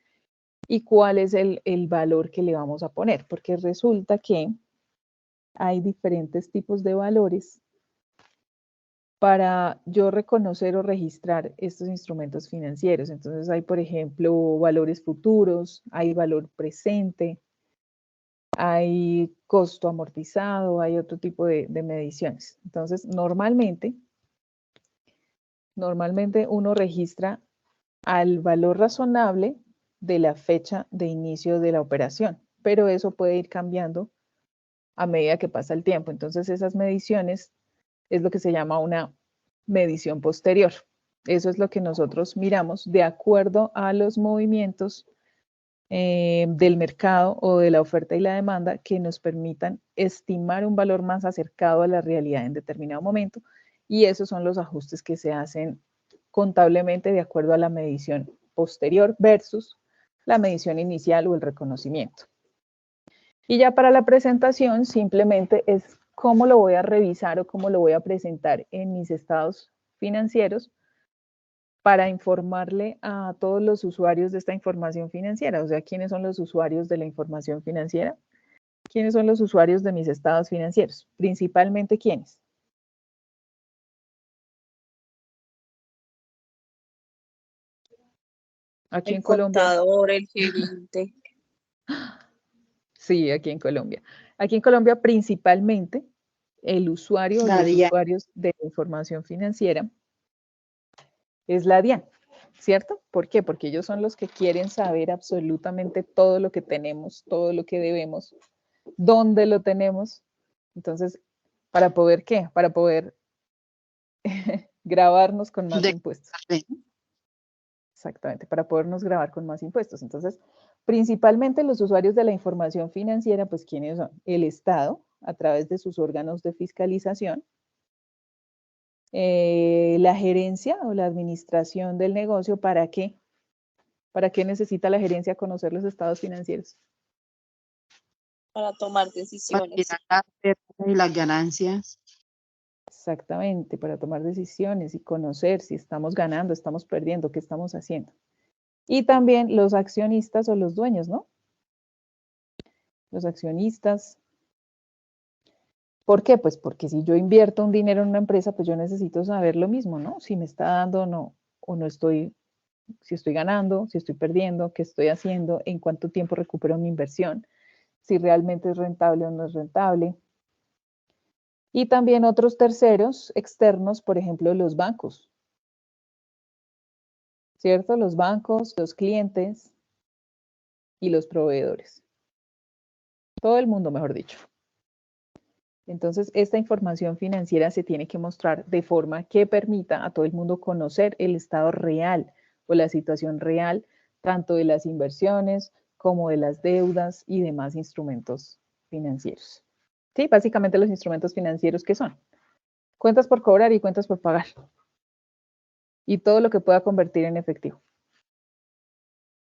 y cuál es el valor que le vamos a poner, porque resulta que hay diferentes tipos de valores para yo reconocer o registrar estos instrumentos financieros. Entonces hay, por ejemplo, valores futuros, hay valor presente, hay costo amortizado, hay otro tipo de mediciones. Entonces, normalmente uno registra al valor razonable de la fecha de inicio de la operación, pero eso puede ir cambiando a medida que pasa el tiempo. Entonces, esas mediciones es lo que se llama una medición posterior. Eso es lo que nosotros miramos de acuerdo a los movimientos del mercado o de la oferta y la demanda que nos permitan estimar un valor más acercado a la realidad en determinado momento, y esos son los ajustes que se hacen contablemente de acuerdo a la medición posterior versus la medición inicial o el reconocimiento. Y ya para la presentación simplemente es cómo lo voy a revisar o cómo lo voy a presentar en mis estados financieros para informarle a todos los usuarios de esta información financiera. O sea, ¿quiénes son los usuarios de la información financiera? ¿Quiénes son los usuarios de mis estados financieros? Principalmente, ¿quiénes? Aquí en El Colombia. contador, el gerente. Sí, aquí en Colombia. Aquí en Colombia, principalmente, el usuario o los usuarios de la información financiera es la DIAN, ¿cierto? ¿Por qué? Porque ellos son los que quieren saber absolutamente todo lo que tenemos, todo lo que debemos, dónde lo tenemos. Entonces, ¿para poder qué? Para poder grabarnos con más impuestos. Exactamente, para podernos grabar con más impuestos. Entonces, principalmente los usuarios de la información financiera, pues, ¿quiénes son? El Estado, a través de sus órganos de fiscalización, la gerencia o la administración del negocio, ¿para qué? ¿Para qué necesita la gerencia conocer los estados financieros? Para tomar decisiones. Para y las ganancias. Exactamente, para tomar decisiones y conocer si estamos ganando, estamos perdiendo, qué estamos haciendo. Y también los accionistas o los dueños, ¿no? Los accionistas. ¿Por qué? Pues porque si yo invierto un dinero en una empresa, pues yo necesito saber lo mismo, ¿no? Si me está dando o no estoy, si estoy ganando, si estoy perdiendo, qué estoy haciendo, en cuánto tiempo recupero mi inversión, si realmente es rentable o no es rentable. Y también otros terceros externos, por ejemplo, los bancos. ¿Cierto? Los bancos, los clientes y los proveedores. Todo el mundo, mejor dicho. Entonces, esta información financiera se tiene que mostrar de forma que permita a todo el mundo conocer el estado real o la situación real, tanto de las inversiones como de las deudas y demás instrumentos financieros. Sí, básicamente los instrumentos financieros, ¿qué son? Cuentas por cobrar y cuentas por pagar. Y todo lo que pueda convertir en efectivo.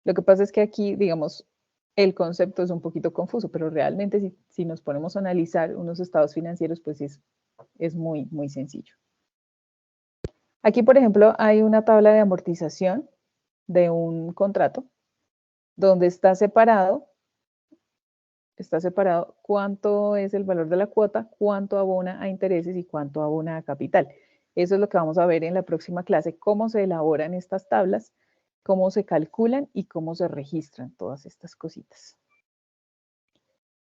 Lo que pasa es que aquí, digamos, el concepto es un poquito confuso, pero realmente si nos ponemos a analizar unos estados financieros, pues es muy, muy sencillo. Aquí, por ejemplo, hay una tabla de amortización de un contrato donde está separado cuánto es el valor de la cuota, cuánto abona a intereses y cuánto abona a capital. Eso es lo que vamos a ver en la próxima clase, cómo se elaboran estas tablas, cómo se calculan y cómo se registran todas estas cositas.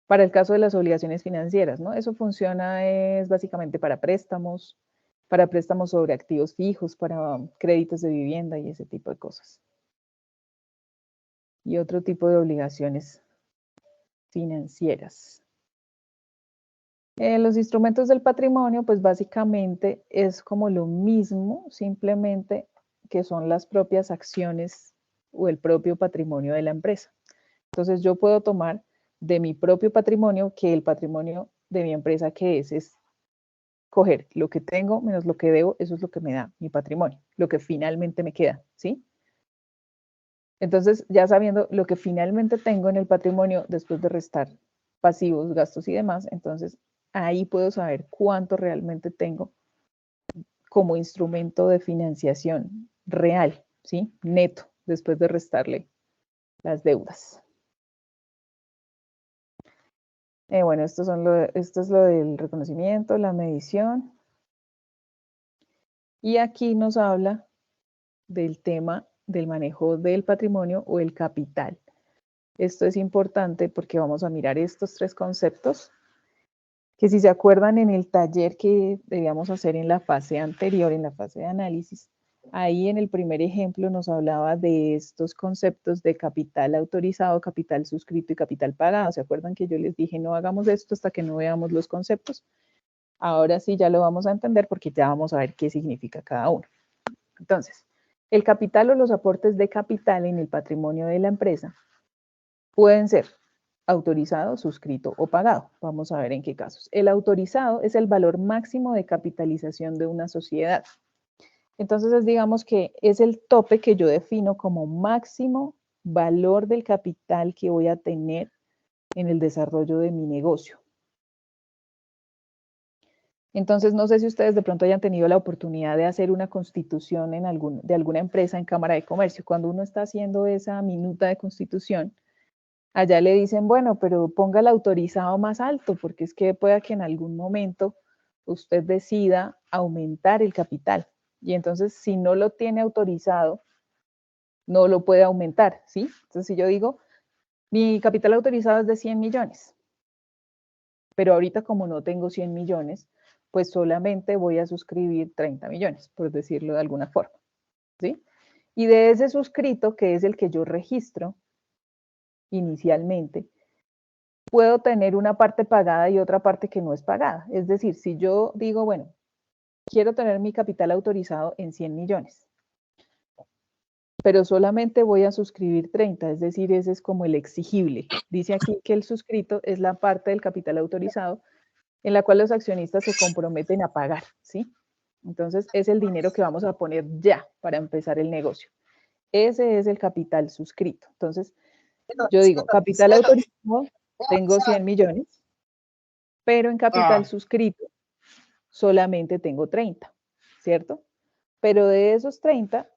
Para el caso de las obligaciones financieras, ¿no? Eso funciona es básicamente para préstamos sobre activos fijos, para créditos de vivienda y ese tipo de cosas. Y otro tipo de obligaciones financieras. Los instrumentos del patrimonio, pues básicamente es como lo mismo, simplemente que son las propias acciones o el propio patrimonio de la empresa. Entonces yo puedo tomar de mi propio patrimonio, que el patrimonio de mi empresa, que es coger lo que tengo menos lo que debo, eso es lo que me da mi patrimonio, lo que finalmente me queda, ¿sí? Entonces, ya sabiendo lo que finalmente tengo en el patrimonio después de restar pasivos, gastos y demás, entonces ahí puedo saber cuánto realmente tengo como instrumento de financiación real, ¿sí? Neto, después de restarle las deudas. Bueno, esto es lo del reconocimiento, la medición. Y aquí nos habla del tema del manejo del patrimonio o el capital. Esto es importante porque vamos a mirar estos tres conceptos que, si se acuerdan, en el taller que debíamos hacer en la fase anterior, en la fase de análisis, ahí en el primer ejemplo nos hablaba de estos conceptos de capital autorizado, capital suscrito y capital pagado. ¿Se acuerdan que yo les dije no hagamos esto hasta que no veamos los conceptos? Ahora sí ya lo vamos a entender porque ya vamos a ver qué significa cada uno. Entonces, el capital o los aportes de capital en el patrimonio de la empresa pueden ser autorizado, suscrito o pagado. Vamos a ver en qué casos. El autorizado es el valor máximo de capitalización de una sociedad. Entonces, digamos que es el tope que yo defino como máximo valor del capital que voy a tener en el desarrollo de mi negocio. Entonces, no sé si ustedes de pronto hayan tenido la oportunidad de hacer una constitución de alguna empresa en Cámara de Comercio. Cuando uno está haciendo esa minuta de constitución, allá le dicen, bueno, pero ponga el autorizado más alto, porque es que pueda que en algún momento usted decida aumentar el capital. Y entonces, si no lo tiene autorizado, no lo puede aumentar, ¿sí? Entonces, si yo digo, mi capital autorizado es de 100 millones, pero ahorita como no tengo 100 millones, pues solamente voy a suscribir 30 millones, por decirlo de alguna forma, ¿sí? Y de ese suscrito, que es el que yo registro inicialmente, puedo tener una parte pagada y otra parte que no es pagada. Es decir, si yo digo, bueno, quiero tener mi capital autorizado en 100 millones, pero solamente voy a suscribir 30, es decir, ese es como el exigible. Dice aquí que el suscrito es la parte del capital autorizado en la cual los accionistas se comprometen a pagar, ¿sí? Entonces, es el dinero que vamos a poner ya para empezar el negocio. Ese es el capital suscrito. Entonces, yo digo, capital autorizado, tengo 100 millones, pero en capital suscrito solamente tengo 30, ¿cierto? Pero de esos 30,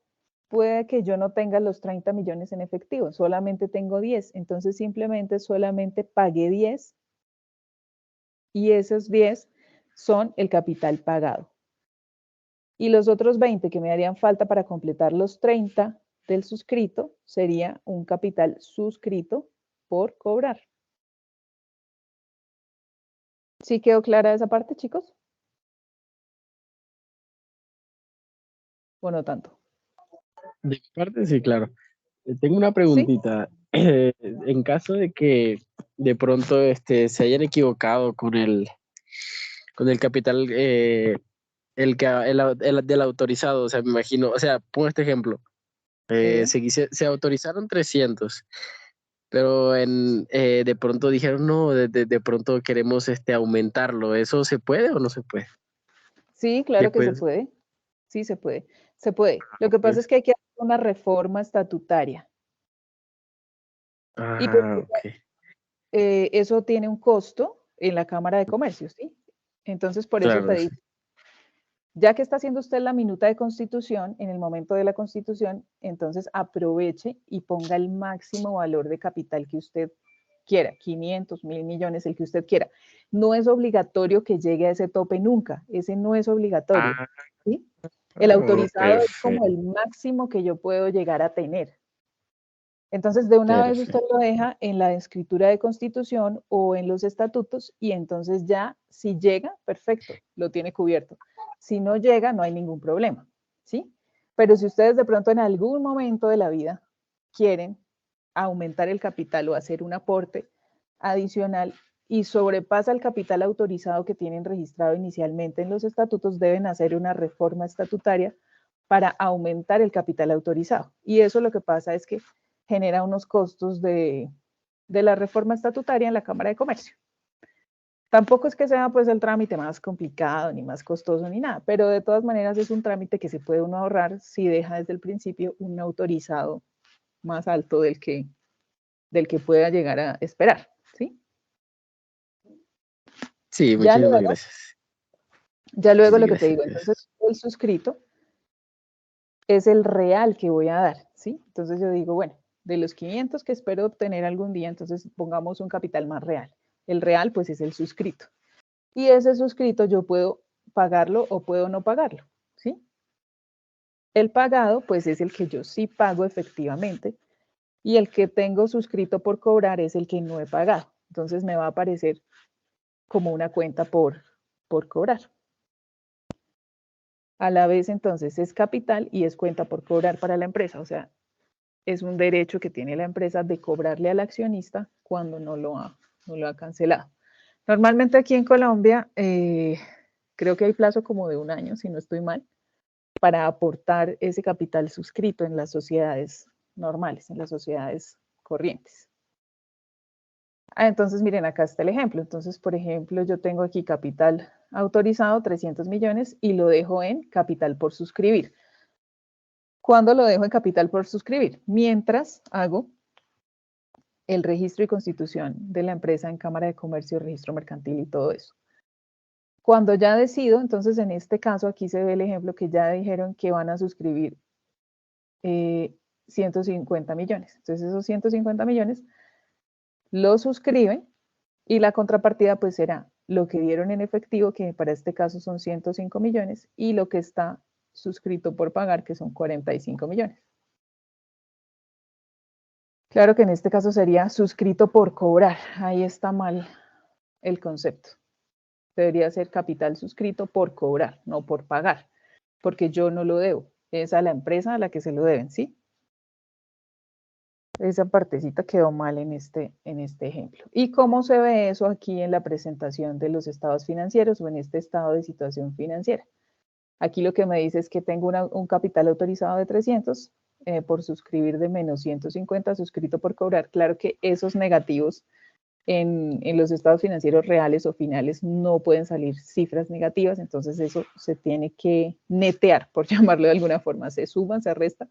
puede que yo no tenga los 30 millones en efectivo, solamente tengo 10, entonces simplemente solamente pagué 10 y esos 10 son el capital pagado. Y los otros 20 que me harían falta para completar los 30 del suscrito sería un capital suscrito por cobrar. ¿Sí quedó clara esa parte, chicos? ¿O no tanto? De mi parte, sí, claro. Tengo una ¿Sí? preguntita. En caso de que de pronto se hayan equivocado con el capital, del autorizado, o sea, me imagino, o sea, pongo este ejemplo. Sí. Se autorizaron 300, pero de pronto dijeron, no, de pronto queremos aumentarlo. ¿Eso se puede o no se puede? Sí, ¿Qué claro que se pues? puede. Sí, se puede. Se puede. Lo que pasa es que hay que hacer una reforma estatutaria. Y pues, Ok. eso tiene un costo en la Cámara de Comercio, ¿sí? Entonces, por eso te Claro, sí. digo, ya que está haciendo usted la minuta de constitución, en el momento de la constitución, entonces aproveche y ponga el máximo valor de capital que usted quiera, 500, 1000 millones, el que usted quiera. No es obligatorio que llegue a ese tope nunca, ese no es obligatorio, Ah, ¿sí? El autorizado es como perfecto, el máximo que yo puedo llegar a tener. Entonces, de una vez usted perfecto. lo deja en la escritura de constitución o en los estatutos y entonces ya, si llega, perfecto, lo tiene cubierto. Si no llega, no hay ningún problema, ¿sí? Pero si ustedes de pronto en algún momento de la vida quieren aumentar el capital o hacer un aporte adicional y sobrepasa el capital autorizado que tienen registrado inicialmente en los estatutos, deben hacer una reforma estatutaria para aumentar el capital autorizado. Y eso lo que pasa es que genera unos costos de la reforma estatutaria en la Cámara de Comercio. Tampoco es que sea pues el trámite más complicado, ni más costoso, ni nada, pero de todas maneras es un trámite que se puede uno ahorrar si deja desde el principio un autorizado más alto del que pueda llegar a esperar, ¿sí? Sí, Ya muchísimas luego, gracias. lo Sí, que te gracias, digo, entonces gracias. el suscrito es el real que voy a dar, ¿sí? Entonces yo digo, bueno, de los 500 que espero obtener algún día, entonces pongamos un capital más real. El real, pues, es el suscrito. Y ese suscrito yo puedo pagarlo o puedo no pagarlo, ¿sí? El pagado, pues, es el que yo sí pago efectivamente y el que tengo suscrito por cobrar es el que no he pagado. Entonces me va a aparecer como una cuenta por cobrar. A la vez, entonces, es capital y es cuenta por cobrar para la empresa. O sea, es un derecho que tiene la empresa de cobrarle al accionista cuando no lo ha cancelado. Normalmente aquí en Colombia, creo que hay plazo como de 1 año, si no estoy mal, para aportar ese capital suscrito en las sociedades normales, en las sociedades corrientes. Entonces, miren, acá está el ejemplo. Entonces, por ejemplo, yo tengo aquí capital autorizado, 300 millones, y lo dejo en capital por suscribir. ¿Cuándo lo dejo en capital por suscribir? Mientras hago el registro y constitución de la empresa en Cámara de Comercio, registro mercantil y todo eso. Cuando ya decido, entonces en este caso aquí se ve el ejemplo que ya dijeron que van a suscribir 150 millones. Entonces esos 150 millones los suscriben y la contrapartida pues será lo que dieron en efectivo, que para este caso son 105 millones, y lo que está suscrito por pagar, que son 45 millones. Claro que en este caso sería suscrito por cobrar. Ahí está mal el concepto. Debería ser capital suscrito por cobrar, no por pagar, porque yo no lo debo. Es a la empresa a la que se lo deben, ¿sí? Esa partecita quedó mal en este ejemplo. ¿Y cómo se ve eso aquí en la presentación de los estados financieros o en este estado de situación financiera? Aquí lo que me dice es que tengo un capital autorizado de 300 por suscribir de menos 150 suscrito por cobrar. Claro que esos negativos en los estados financieros reales o finales no pueden salir cifras negativas, entonces eso se tiene que netear, por llamarlo de alguna forma. Se suma, se resta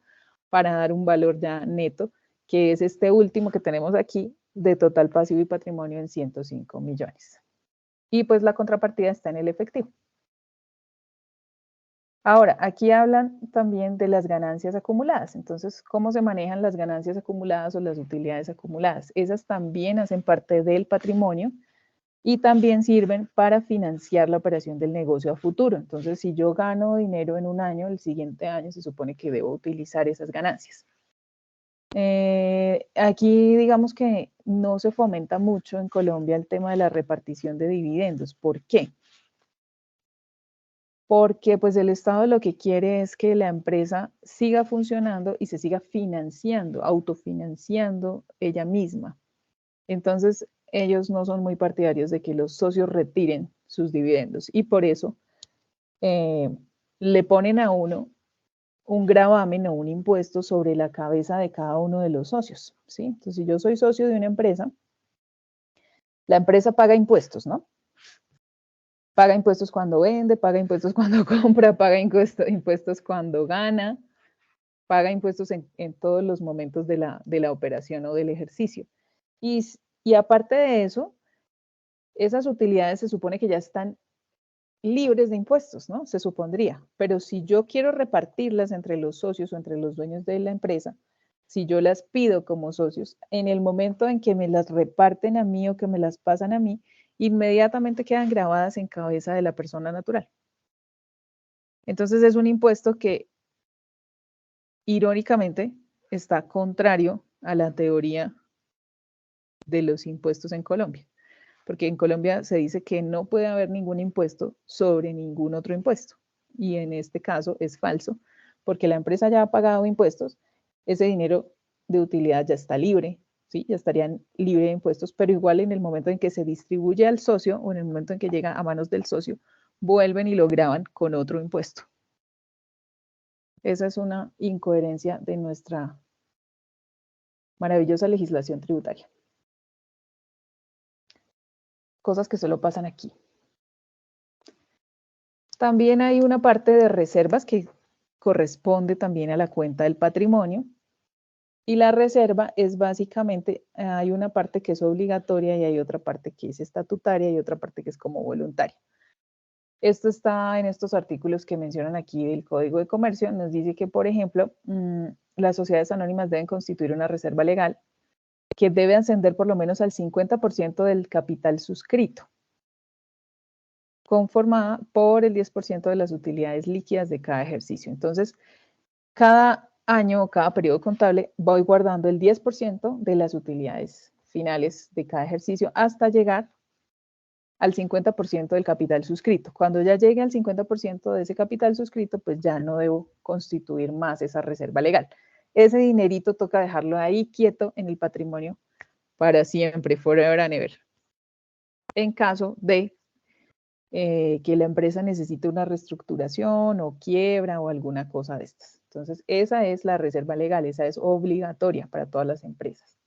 para dar un valor ya neto, que es este último que tenemos aquí, de total pasivo y patrimonio en 105 millones. Y pues la contrapartida está en el efectivo. Ahora, aquí hablan también de las ganancias acumuladas. Entonces, ¿cómo se manejan las ganancias acumuladas o las utilidades acumuladas? Esas también hacen parte del patrimonio y también sirven para financiar la operación del negocio a futuro. Entonces, si yo gano dinero en un año, el siguiente año se supone que debo utilizar esas ganancias. Aquí digamos que no se fomenta mucho en Colombia el tema de la repartición de dividendos. ¿Por qué? Porque pues el Estado lo que quiere es que la empresa siga funcionando y se siga financiando, autofinanciando ella misma. Entonces, ellos no son muy partidarios de que los socios retiren sus dividendos y por eso le ponen a uno un gravamen o un impuesto sobre la cabeza de cada uno de los socios, ¿sí? Entonces, si yo soy socio de una empresa, la empresa paga impuestos, ¿no? Paga impuestos cuando vende, paga impuestos cuando compra, paga impuestos cuando gana, paga impuestos en todos los momentos de la operación o del ejercicio. Y aparte de eso, esas utilidades se supone que ya están libres de impuestos, ¿no? Se supondría. Pero si yo quiero repartirlas entre los socios o entre los dueños de la empresa, si yo las pido como socios, en el momento en que me las reparten a mí o que me las pasan a mí, inmediatamente quedan grabadas en cabeza de la persona natural. Entonces es un impuesto que irónicamente está contrario a la teoría de los impuestos en Colombia, porque en Colombia se dice que no puede haber ningún impuesto sobre ningún otro impuesto, y en este caso es falso, porque la empresa ya ha pagado impuestos, ese dinero de utilidad ya está libre, ¿sí? Ya estarían libre de impuestos, pero igual en el momento en que se distribuye al socio o en el momento en que llega a manos del socio, vuelven y lo graban con otro impuesto. Esa es una incoherencia de nuestra maravillosa legislación tributaria. Cosas que solo pasan aquí. También hay una parte de reservas que corresponde también a la cuenta del patrimonio. Y la reserva es básicamente, hay una parte que es obligatoria y hay otra parte que es estatutaria y otra parte que es como voluntaria. Esto está en estos artículos que mencionan aquí del Código de Comercio. Nos dice que, por ejemplo, las sociedades anónimas deben constituir una reserva legal que debe ascender por lo menos al 50% del capital suscrito, conformada por el 10% de las utilidades líquidas de cada ejercicio. Entonces, cada año o cada periodo contable voy guardando el 10% de las utilidades finales de cada ejercicio hasta llegar al 50% del capital suscrito. Cuando ya llegue al 50% de ese capital suscrito, pues ya no debo constituir más esa reserva legal. Ese dinerito toca dejarlo ahí quieto en el patrimonio para siempre, forever and ever. En caso de que la empresa necesite una reestructuración o quiebra o alguna cosa de estas. Entonces, esa es la reserva legal, esa es obligatoria para todas las empresas.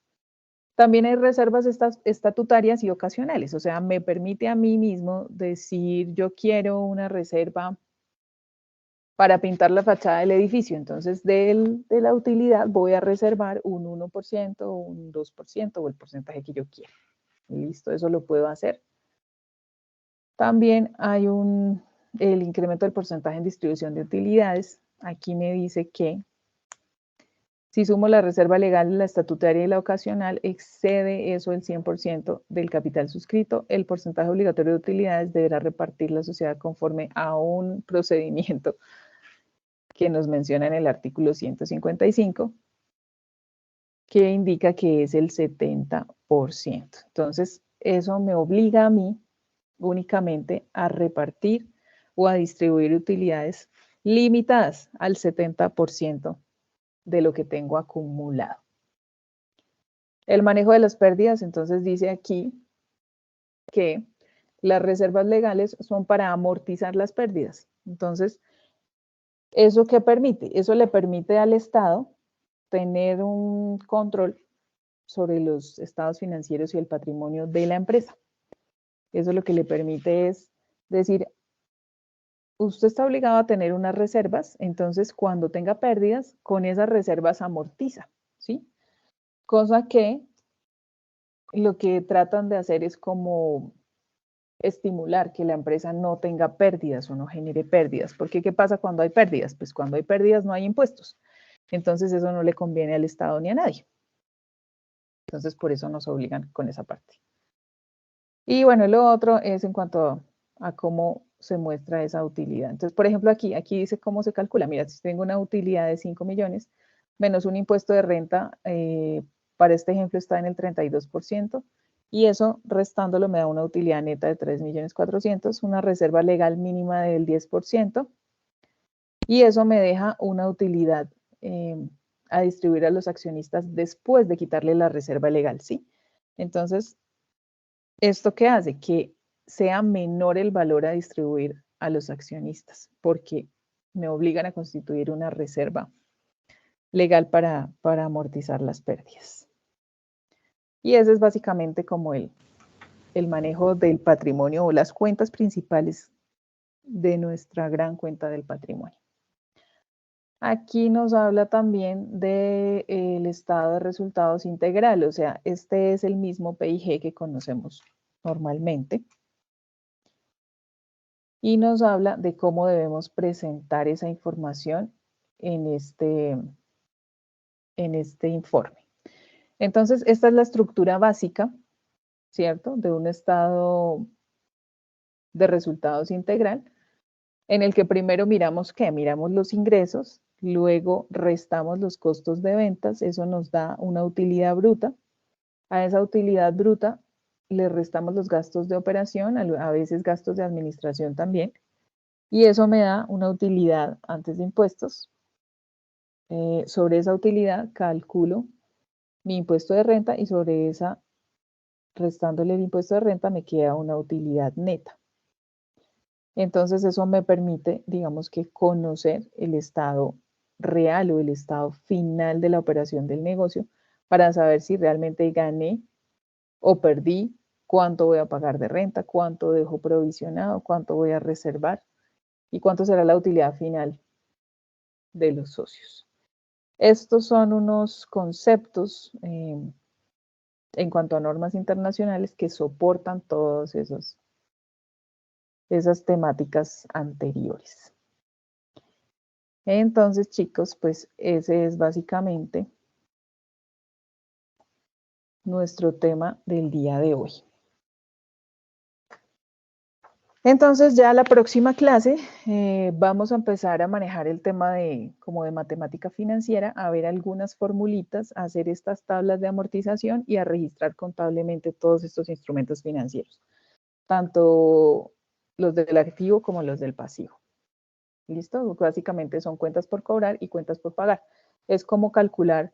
También hay reservas estatutarias y ocasionales, o sea, me permite a mí mismo decir, yo quiero una reserva para pintar la fachada del edificio, entonces de la utilidad voy a reservar un 1%, un 2% o el porcentaje que yo quiera. Listo, eso lo puedo hacer. También hay el incremento del porcentaje en distribución de utilidades. Aquí me dice que si sumo la reserva legal, la estatutaria y la ocasional, excede eso el 100% del capital suscrito, el porcentaje obligatorio de utilidades deberá repartir la sociedad conforme a un procedimiento que nos menciona en el artículo 155, que indica que es el 70%. Entonces, eso me obliga a mí únicamente a repartir o a distribuir utilidades limitadas al 70% de lo que tengo acumulado. El manejo de las pérdidas, entonces dice aquí que las reservas legales son para amortizar las pérdidas. Entonces, ¿eso qué permite? Eso le permite al Estado tener un control sobre los estados financieros y el patrimonio de la empresa. Eso lo que le permite es decir, usted está obligado a tener unas reservas, entonces cuando tenga pérdidas, con esas reservas amortiza, ¿sí? Cosa que lo que tratan de hacer es como estimular que la empresa no tenga pérdidas o no genere pérdidas. Porque ¿qué pasa cuando hay pérdidas? Pues cuando hay pérdidas no hay impuestos. Entonces eso no le conviene al Estado ni a nadie. Entonces por eso nos obligan con esa parte. Y bueno, lo otro es en cuanto a cómo se muestra esa utilidad. Entonces, por ejemplo, aquí dice cómo se calcula. Mira, si tengo una utilidad de 5 millones menos un impuesto de renta, para este ejemplo está en el 32%, y eso restándolo me da una utilidad neta de 3.400.000, una reserva legal mínima del 10%, y eso me deja una utilidad a distribuir a los accionistas después de quitarle la reserva legal, ¿sí? Entonces, ¿esto qué hace? Que sea menor el valor a distribuir a los accionistas, porque me obligan a constituir una reserva legal para amortizar las pérdidas. Y ese es básicamente como el manejo del patrimonio o las cuentas principales de nuestra gran cuenta del patrimonio. Aquí nos habla también del estado de resultados integral, o sea, este es el mismo PIG que conocemos normalmente. Y nos habla de cómo debemos presentar esa información en este informe. Entonces, esta es la estructura básica, ¿cierto? De un estado de resultados integral, en el que primero miramos ¿qué? Miramos los ingresos, luego restamos los costos de ventas, eso nos da una utilidad bruta. A esa utilidad bruta le restamos los gastos de operación, a veces gastos de administración también, y eso me da una utilidad antes de impuestos. Sobre esa utilidad calculo mi impuesto de renta y sobre esa, restándole el impuesto de renta, me queda una utilidad neta. Entonces eso me permite, digamos que conocer el estado real o el estado final de la operación del negocio para saber si realmente gané o perdí, cuánto voy a pagar de renta, cuánto dejo provisionado, cuánto voy a reservar y cuánto será la utilidad final de los socios. Estos son unos conceptos en cuanto a normas internacionales que soportan todas esas temáticas anteriores. Entonces, chicos, pues ese es básicamente nuestro tema del día de hoy. Entonces, ya la próxima clase vamos a empezar a manejar el tema como de matemática financiera, a ver algunas formulitas, a hacer estas tablas de amortización y a registrar contablemente todos estos instrumentos financieros, tanto los del activo como los del pasivo. ¿Listo? Básicamente son cuentas por cobrar y cuentas por pagar. Es como calcular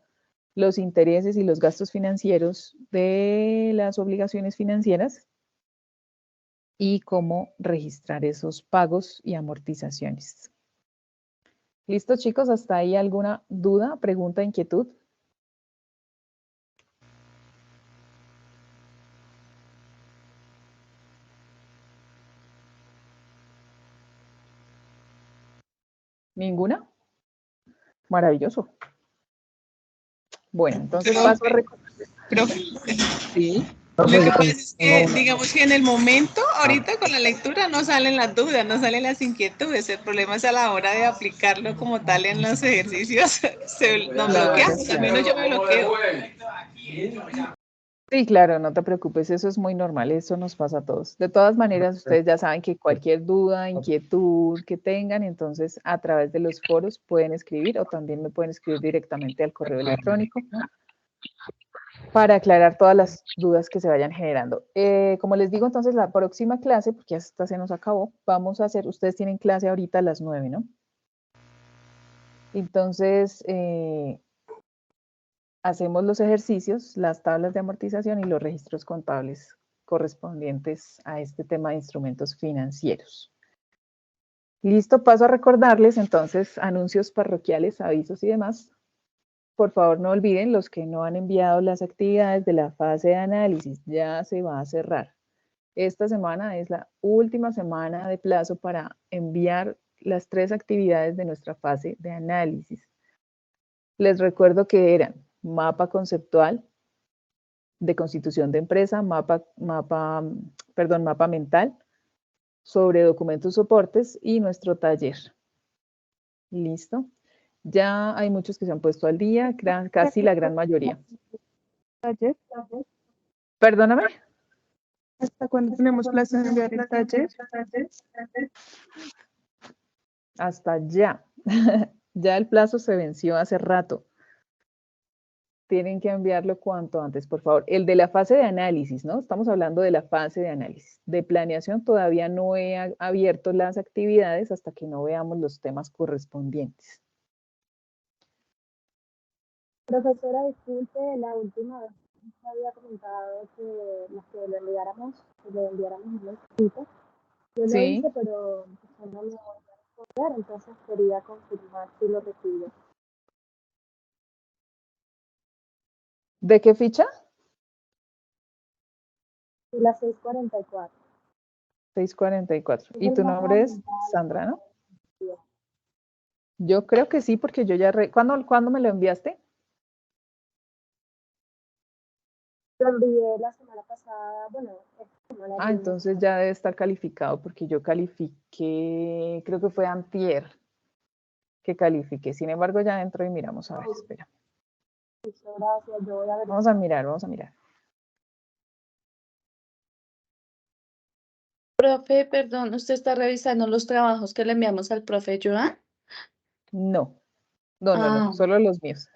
los intereses y los gastos financieros de las obligaciones financieras y cómo registrar esos pagos y amortizaciones. ¿Listo, chicos? ¿Hasta ahí alguna duda, pregunta, inquietud? ¿Ninguna? Maravilloso. Bueno, entonces paso a recordar. Profe, Sí. Lo que pasa es que, digamos que en el momento, ahorita con la lectura no salen las dudas, no salen las inquietudes. El problema es a la hora de aplicarlo como tal en los ejercicios. Nos bloqueamos, al menos yo me bloqueo. Sí, claro, no te preocupes, eso es muy normal, eso nos pasa a todos. De todas maneras, ustedes ya saben que cualquier duda, inquietud que tengan, entonces a través de los foros pueden escribir o también me pueden escribir directamente al correo electrónico para aclarar todas las dudas que se vayan generando. Como les digo, entonces la próxima clase, porque ya esta se nos acabó, vamos a hacer, ustedes tienen clase ahorita a las 9, ¿no? Entonces, hacemos los ejercicios, las tablas de amortización y los registros contables correspondientes a este tema de instrumentos financieros. Listo, paso a recordarles entonces anuncios parroquiales, avisos y demás. Por favor, no olviden los que no han enviado las actividades de la fase de análisis, ya se va a cerrar. Esta semana es la última semana de plazo para enviar las 3 actividades de nuestra fase de análisis. Les recuerdo que eran mapa conceptual de constitución de empresa, mapa mental sobre documentos soportes y nuestro taller. Listo. Ya hay muchos que se han puesto al día, casi la gran mayoría. ¿Taller? Perdóname. ¿Hasta cuándo tenemos plazo de enviar el taller? Hasta ya. Ya el plazo se venció hace rato. Tienen que enviarlo cuanto antes, por favor. El de la fase de análisis, ¿no? Estamos hablando de la fase de análisis. De planeación todavía no he abierto las actividades hasta que no veamos los temas correspondientes. Profesora, disculpe, la última vez me había comentado que las que lo enviáramos un escrito. Yo lo hice, pero no me volvió a responder, entonces quería confirmar si lo recibió. ¿De qué ficha? Y la 644. 644. ¿Y tu nombre es Sandra, no? Yo creo que sí, porque yo ya... ¿Cuándo me lo enviaste? Lo envié la semana pasada, bueno, esta semana. Entonces ya debe estar calificado, porque yo califiqué, creo que fue antier que califiqué. Sin embargo, ya entro y miramos. A ver, espera. Gracias, yo voy a ver. Vamos a mirar. Profe, perdón, ¿usted está revisando los trabajos que le enviamos al profe Joan? No, solo los míos.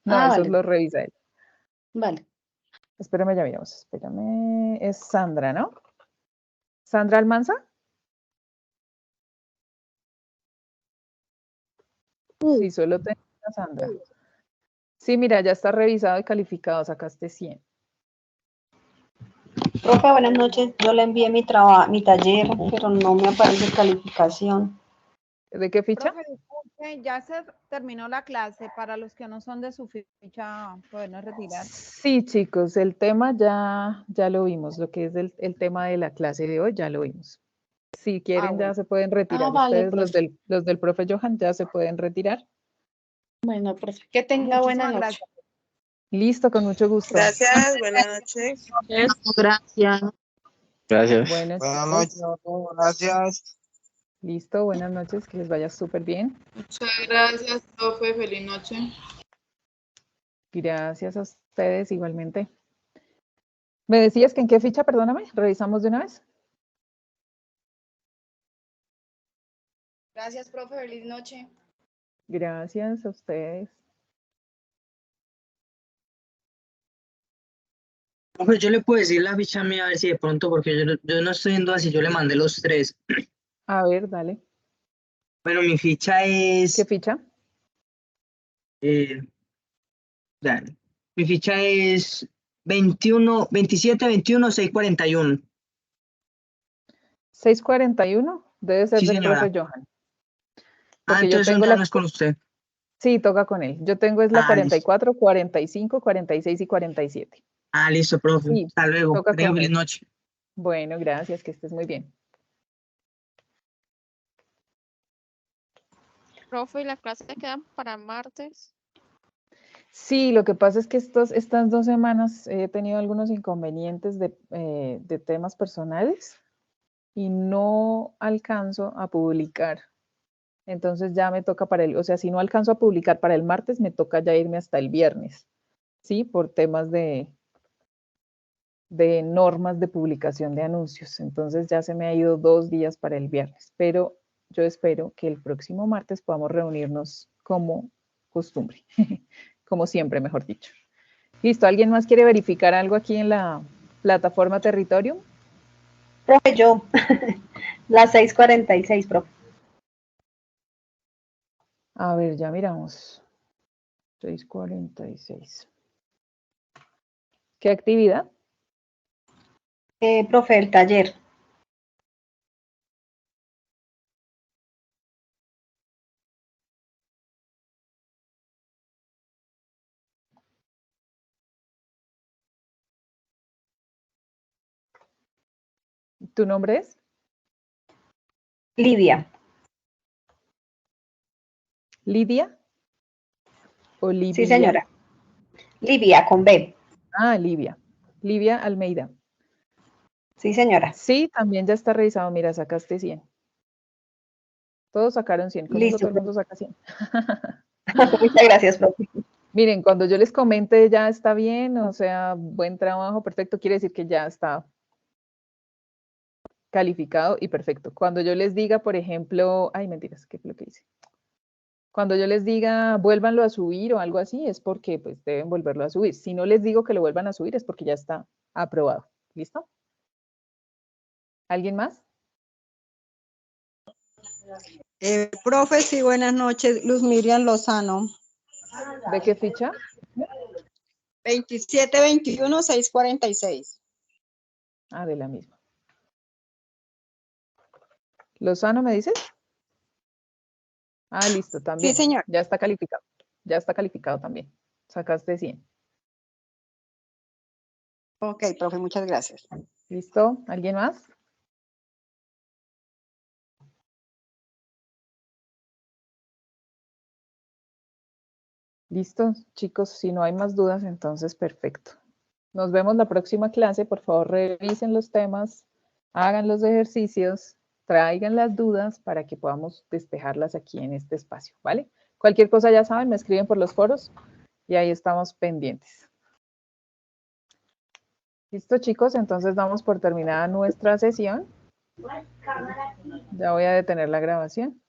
No, esos vale. los revisa él. Vale. Espérame, ya miramos. Espérame. Es Sandra, ¿no? ¿Sandra Almanza? Sí, solo tengo a Sandra. Sí, mira, ya está revisado y calificado. Sacaste 100. Profe, buenas noches. Yo le envié mi taller, pero no me aparece calificación. ¿De qué ficha? Profe, disculpe, ya se terminó la clase. Para los que no son de su ficha, ¿pueden retirar? Sí, chicos, el tema ya lo vimos. Lo que es el tema de la clase de hoy, ya lo vimos. Si quieren, bueno. ya se pueden retirar. Vale, Ustedes, los del profe Johan, ya se pueden retirar. Bueno, profe, que tenga buena noche. Gracias. Listo, con mucho gusto. Gracias, buenas noches. Gracias. Gracias. Buenas noches, gracias. Listo, buenas noches, que les vaya súper bien. Muchas gracias, profe. Feliz noche. Gracias a ustedes igualmente. ¿Me decías que en qué ficha, perdóname? ¿Revisamos de una vez? Gracias, profe. Feliz noche. Gracias a ustedes. Pues yo le puedo decir la ficha mía a ver si de pronto, porque yo no estoy viendo así, yo le mandé los 3. A ver, dale. Bueno, mi ficha es... ¿Qué ficha? Dale. Mi ficha es 27, 21, 641. 641, debe ser Sí, del señora. profe Johan. Porque Entonces yo tengo no es con usted. Sí, toca con él. Yo tengo es la 44, 45, 46 y 47. Listo, profe. Sí, hasta luego. toca Tenga con feliz él. noche. Bueno, gracias, que estés muy bien. Profe, ¿y las clases quedan para martes? Sí, lo que pasa es que estas 2 semanas he tenido algunos inconvenientes de temas personales y no alcanzo a publicar. Entonces ya me toca o sea, si no alcanzo a publicar para el martes, me toca ya irme hasta el viernes, ¿sí? Por temas de normas de publicación de anuncios. Entonces ya se me ha ido 2 días para el viernes, pero yo espero que el próximo martes podamos reunirnos como costumbre, como siempre, mejor dicho. Listo, ¿alguien más quiere verificar algo aquí en la plataforma Territorium? Profe, yo, las 6:46, profe. A ver, ya miramos. 6:46. ¿Qué actividad? Profe, el taller. ¿Tu nombre es? Lidia. ¿Lidia? ¿O Livia? Sí, señora. Livia, con B. Ah, Livia. Livia Almeida. Sí, señora. Sí, también ya está revisado. Mira, sacaste 100. Todos sacaron 100. Conmigo Listo. todo el mundo saca 100. Muchas gracias, profe. Miren, cuando yo les comente ya está bien, o sea, buen trabajo, perfecto, quiere decir que ya está calificado y perfecto. Cuando yo les diga, por ejemplo, ay, mentiras, ¿qué fue lo que hice? Cuando yo les diga, vuélvanlo a subir o algo así, es porque pues deben volverlo a subir. Si no les digo que lo vuelvan a subir, es porque ya está aprobado. ¿Listo? ¿Alguien más? Profe, sí, buenas noches. Luz Miriam Lozano. ¿De qué ficha? 2721-646. Ah, de la misma. ¿Lozano me dices? Ah, listo, también. Sí, señor. Ya está calificado. Ya está calificado también. Sacaste 100. Ok, profe, muchas gracias. ¿Listo? ¿Alguien más? Listo, chicos, si no hay más dudas, entonces perfecto. Nos vemos la próxima clase. Por favor, revisen los temas, hagan los ejercicios, traigan las dudas para que podamos despejarlas aquí en este espacio, ¿vale? Cualquier cosa ya saben, me escriben por los foros y ahí estamos pendientes. Listo, chicos, entonces damos por terminada nuestra sesión. Ya voy a detener la grabación.